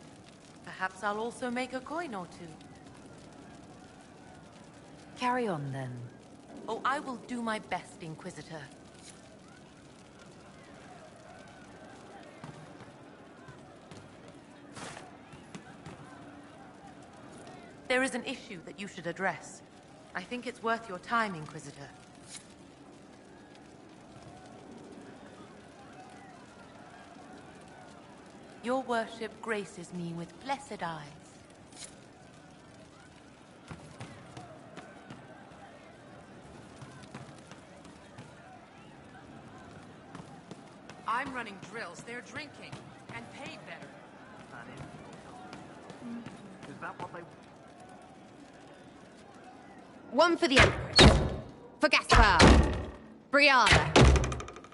Perhaps I'll also make a coin or two. Carry on, then. Oh, I will do my best, Inquisitor. There is an issue that you should address. I think it's worth your time, Inquisitor. Your worship graces me with blessed eyes. I'm running drills, they're drinking, and paid better. Is that what they... One for the Empress. For Gaspar. Brianna.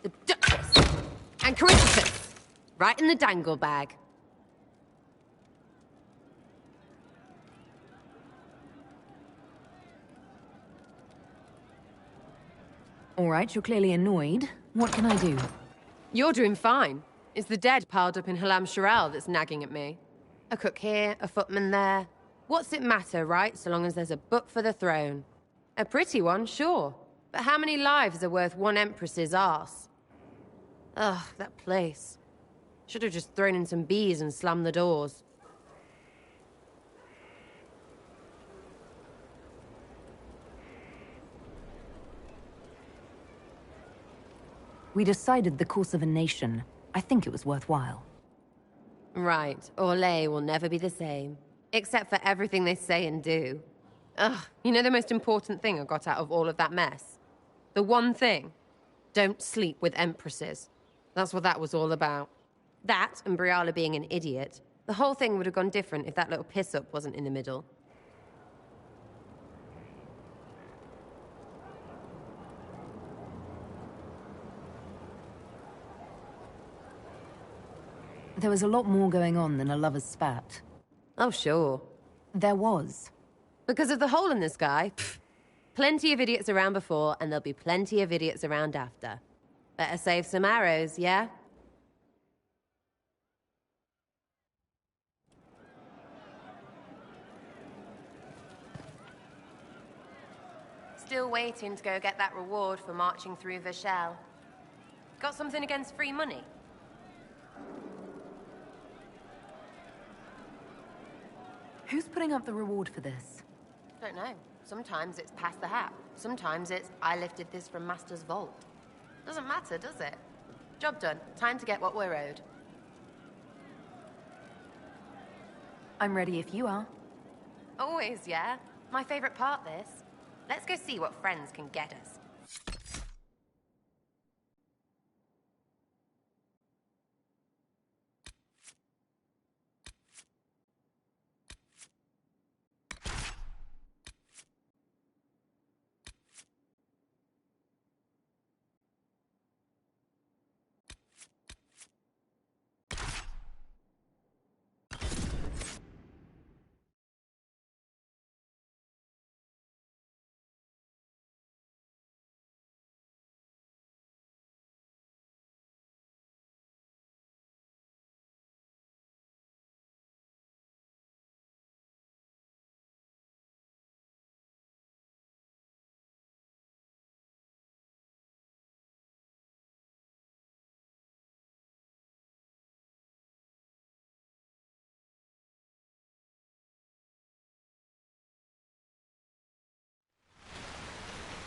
The Duchess. And Corypticus. Right in the dangle bag. All right, you're clearly annoyed. What can I do? You're doing fine. It's the dead piled up in Halam Shiral that's nagging at me. A cook here, a footman there. What's it matter, right, so long as there's a book for the throne? A pretty one, sure. But how many lives are worth one empress's arse? Ugh, that place. Should have just thrown in some bees and slammed the doors. We decided the course of a nation. I think it was worthwhile. Right. Orlais will never be the same. Except for everything they say and do. Ugh, you know the most important thing I got out of all of that mess? The one thing. Don't sleep with empresses. That's what that was all about. That, and Briala being an idiot. The whole thing would have gone different if that little piss-up wasn't in the middle. There was a lot more going on than a lover's spat. Oh, sure. There was. Because of the hole in the sky? Pfft. Plenty of idiots around before, and there'll be plenty of idiots around after. Better save some arrows, yeah? Still waiting to go get that reward for marching through Vishal. Got something against free money? Who's putting up the reward for this? Don't know. Sometimes it's pass the hat. Sometimes it's I lifted this from Master's vault. Doesn't matter, does it? Job done. Time to get what we're owed. I'm ready if you are. Always, yeah? My favorite part, this. Let's go see what friends can get us.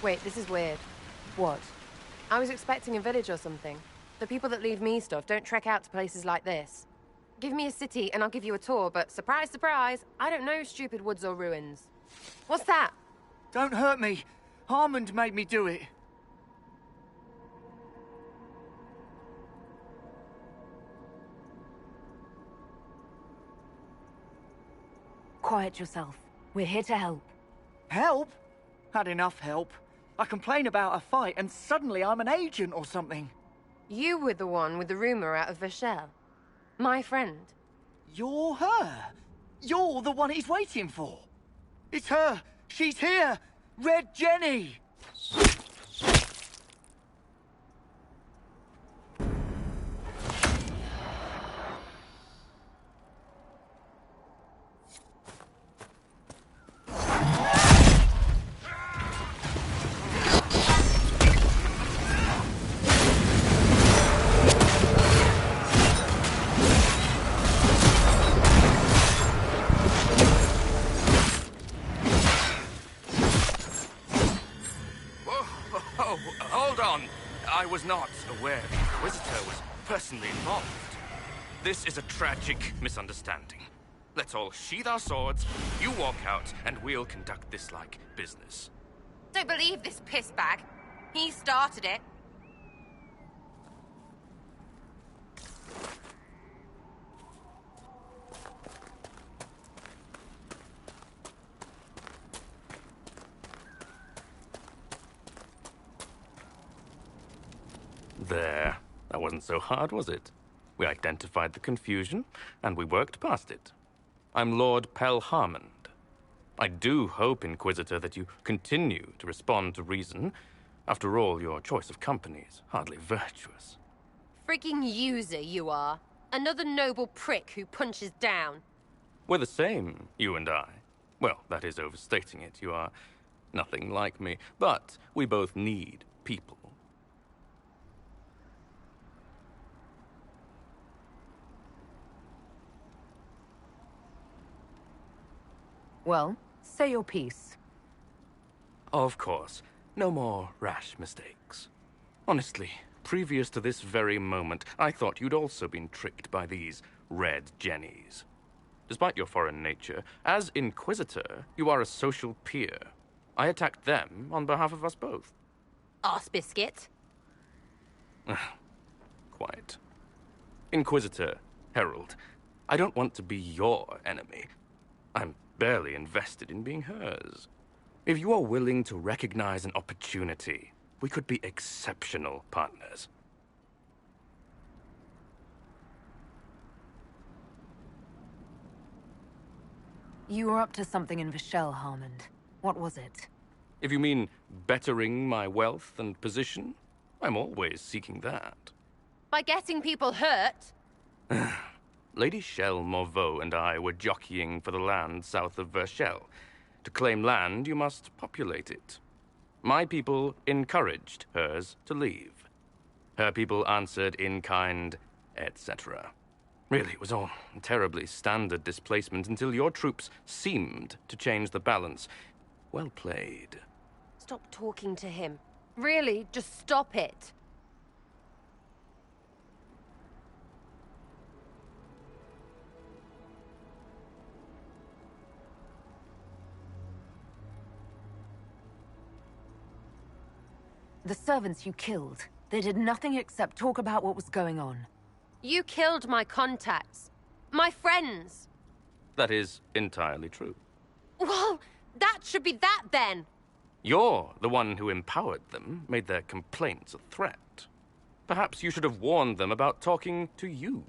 Wait, this is weird. What? I was expecting a village or something. The people that leave me stuff don't trek out to places like this. Give me a city and I'll give you a tour, but surprise, surprise, I don't know stupid woods or ruins. What's that? Don't hurt me. Harmond made me do it. Quiet yourself. We're here to help. Help? Had enough help. I complain about a fight and suddenly I'm an agent or something. You were the one with the rumor out of Vishal. My friend. You're her. You're the one he's waiting for. It's her. She's here. Red Jenny. Oh, hold on. I was not aware the Inquisitor was personally involved. This is a tragic misunderstanding. Let's all sheath our swords, you walk out, and we'll conduct this like business. Don't believe this pissbag. He started it. There. That wasn't so hard, was it? We identified the confusion, and we worked past it. I'm Lord Pelharmond. I do hope, Inquisitor, that you continue to respond to reason. After all, your choice of company is hardly virtuous. Frigging user, you are. Another noble prick who punches down. We're the same, you and I. Well, that is overstating it. You are nothing like me. But we both need people. Well, say your piece. Of course. No more rash mistakes. Honestly, previous to this very moment, I thought you'd also been tricked by these red jennies. Despite your foreign nature, as Inquisitor, you are a social peer. I attacked them on behalf of us both. Arse biscuit. Quite. Inquisitor, Herald, I don't want to be your enemy. I'm barely invested in being hers. If you are willing to recognize an opportunity, we could be exceptional partners. You were up to something in Vishel, Harmond. What was it? If you mean bettering my wealth and position, I'm always seeking that. By getting people hurt? Lady Shell Morveau and I were jockeying for the land south of Vershel. To claim land, you must populate it. My people encouraged hers to leave. Her people answered in kind, etc. Really, it was all terribly standard displacement until your troops seemed to change the balance. Well played. Stop talking to him. Really, just stop it. The servants you killed, they did nothing except talk about what was going on. You killed my contacts. My friends. That is entirely true. Well, that should be that then. You're the one who empowered them, made their complaints a threat. Perhaps you should have warned them about talking to you.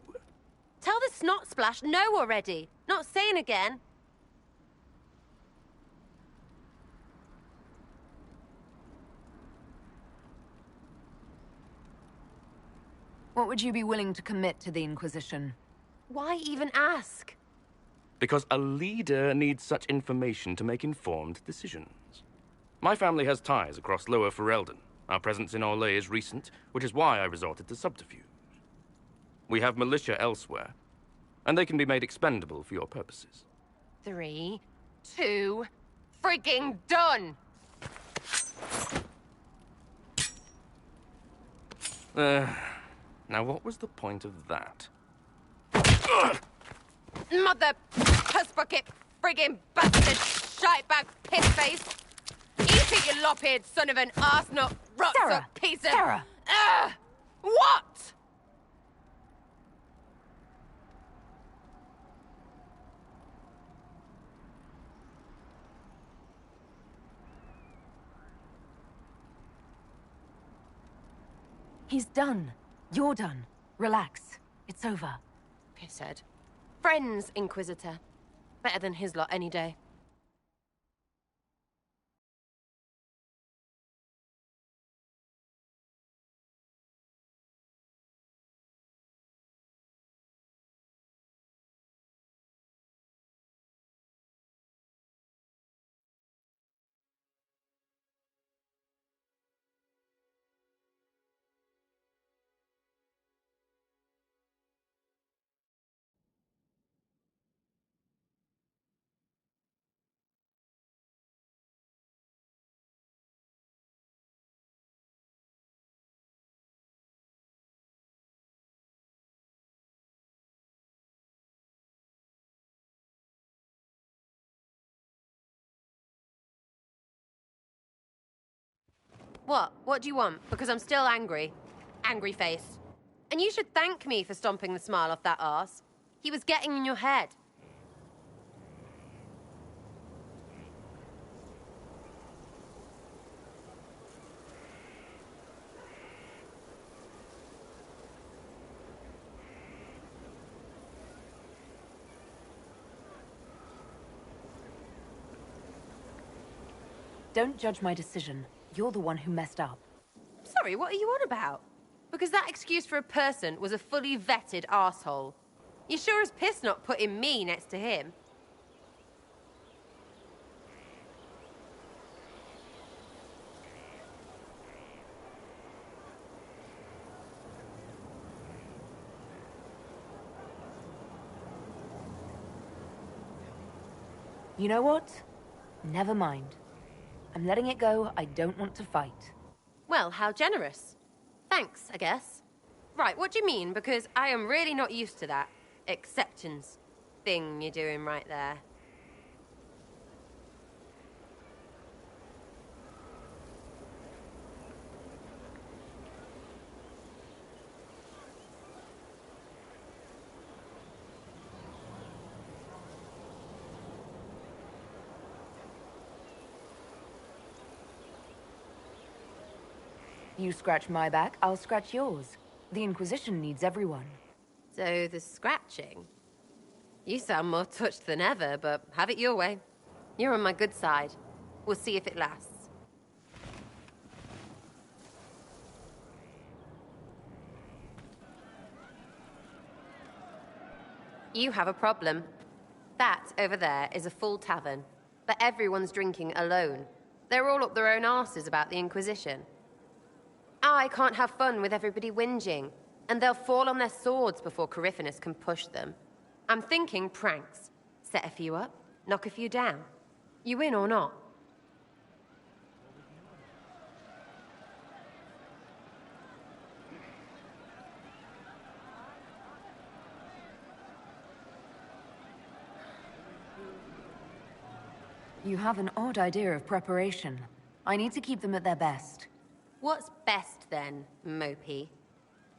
Tell the snot splash no already. Not saying again. What would you be willing to commit to the Inquisition? Why even ask? Because a leader needs such information to make informed decisions. My family has ties across Lower Ferelden. Our presence in Orlais is recent, which is why I resorted to subterfuge. We have militia elsewhere, and they can be made expendable for your purposes. 3, 2, frigging done! Now what was the point of that? Mother puss bucket, friggin' bastard, shitebag, piss-face! Eat it, you lop-eared son of an arsenut, rot piece of... Sarah! What? He's done. You're done. Relax. It's over. Pisshead. Friends, Inquisitor. Better than his lot any day. What? What do you want? Because I'm still angry. Angry face. And you should thank me for stomping the smile off that arse. He was getting in your head. Don't judge my decision. You're the one who messed up. Sorry, what are you on about? Because that excuse for a person was a fully vetted arsehole. You sure as piss not putting me next to him. You know what? Never mind. I'm letting it go. I don't want to fight. Well, how generous. Thanks, I guess. Right, what do you mean? Because I am really not used to that acceptance thing you're doing right there. You scratch my back, I'll scratch yours. The Inquisition needs everyone. So the scratching? You sound more touched than ever, but have it your way. You're on my good side. We'll see if it lasts. You have a problem. That over there is a full tavern, but everyone's drinking alone. They're all up their own arses about the Inquisition. I can't have fun with everybody whinging, and they'll fall on their swords before Corypheus can push them. I'm thinking pranks. Set a few up, knock a few down. You in or not? You have an odd idea of preparation. I need to keep them at their best. What's best then, Mopey?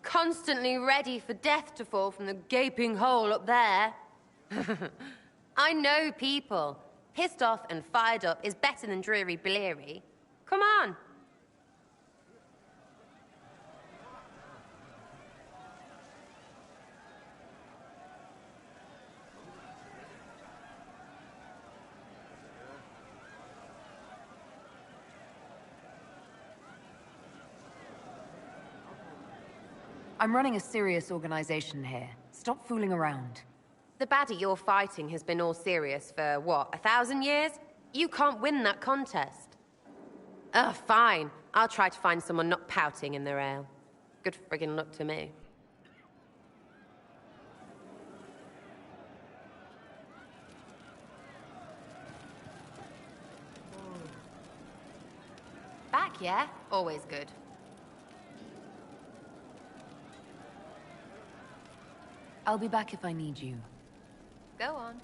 Constantly ready for death to fall from the gaping hole up there. I know people. Pissed off and fired up is better than dreary bleary. Come on. I'm running a serious organization here. Stop fooling around. The baddie you're fighting has been all serious for, what, 1,000 years? You can't win that contest. Ugh, fine. I'll try to find someone not pouting in their ale. Good friggin' luck to me. Back, yeah? Always good. I'll be back if I need you. Go on.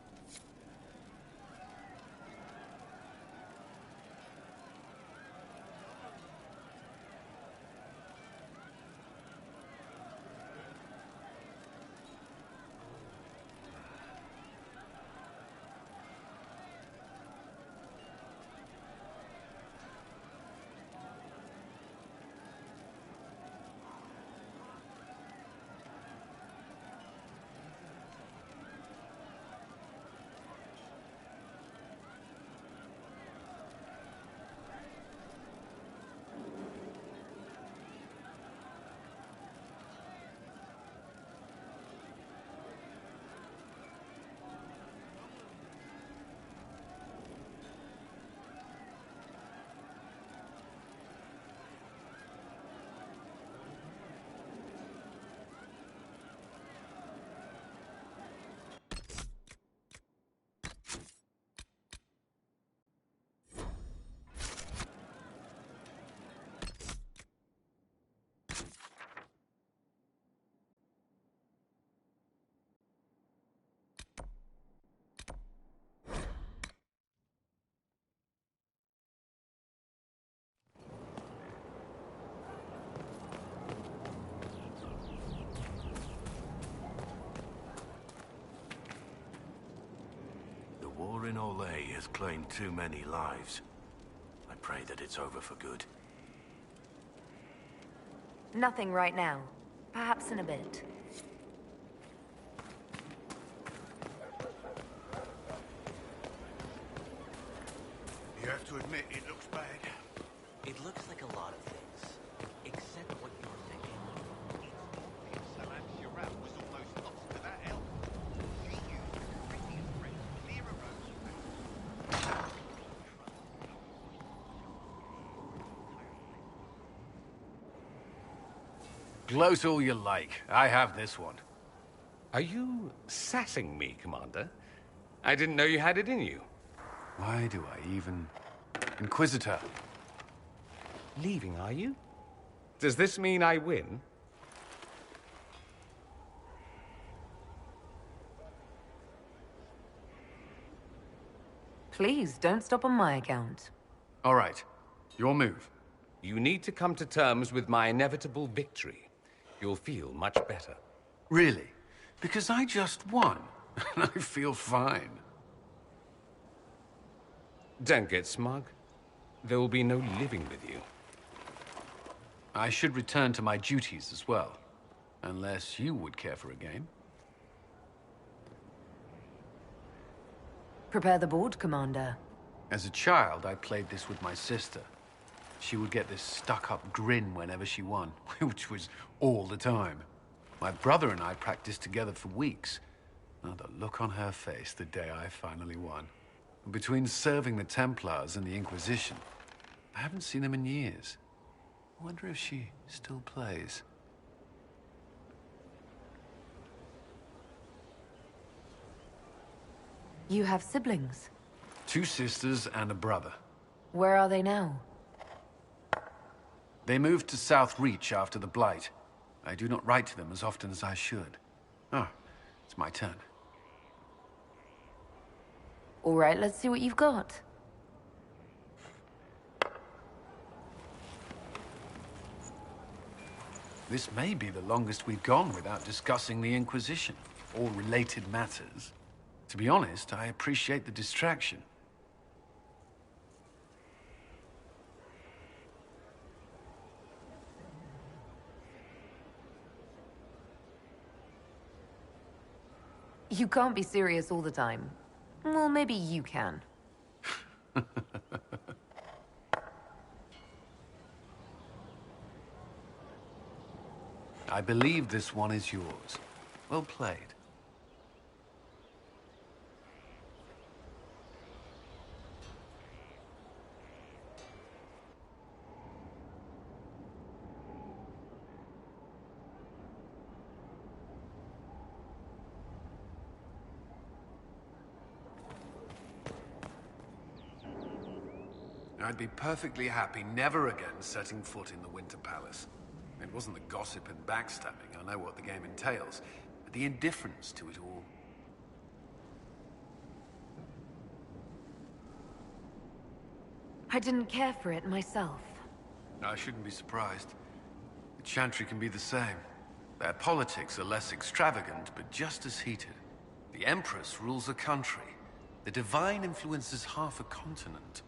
has claimed too many lives. I pray that it's over for good. Nothing right now. Perhaps in a bit. You have to admit, it looks bad. It looks like a lot of things, except what you're thinking. Was almost lost to that elf. He used the Corinthian threat to clear a road. Gloat all you like. I have this one. Are you sassing me, Commander? I didn't know you had it in you. Why do I even... Inquisitor. Leaving, are you? Does this mean I win? Please, don't stop on my account. All right. Your move. You need to come to terms with my inevitable victory. You'll feel much better. Really? Because I just won. And I feel fine. Don't get smug. There will be no living with you. I should return to my duties as well. Unless you would care for a game. Prepare the board, Commander. As a child, I played this with my sister. She would get this stuck-up grin whenever she won, which was all the time. My brother and I practiced together for weeks. Oh, the look on her face the day I finally won. Between serving the Templars and the Inquisition, I haven't seen them in years. I wonder if she still plays. You have siblings? 2 sisters and a brother. Where are they now? They moved to South Reach after the Blight. I do not write to them as often as I should. Oh, it's my turn. All right, let's see what you've got. This may be the longest we've gone without discussing the Inquisition, or related matters. To be honest, I appreciate the distraction. You can't be serious all the time. Well, maybe you can. I believe this one is yours. Well played. I'd be perfectly happy never again setting foot in the Winter Palace. It wasn't the gossip and backstabbing, I know what the game entails, but the indifference to it all. I didn't care for it myself. I shouldn't be surprised. The Chantry can be the same. Their politics are less extravagant, but just as heated. The Empress rules a country. The Divine influences half a continent.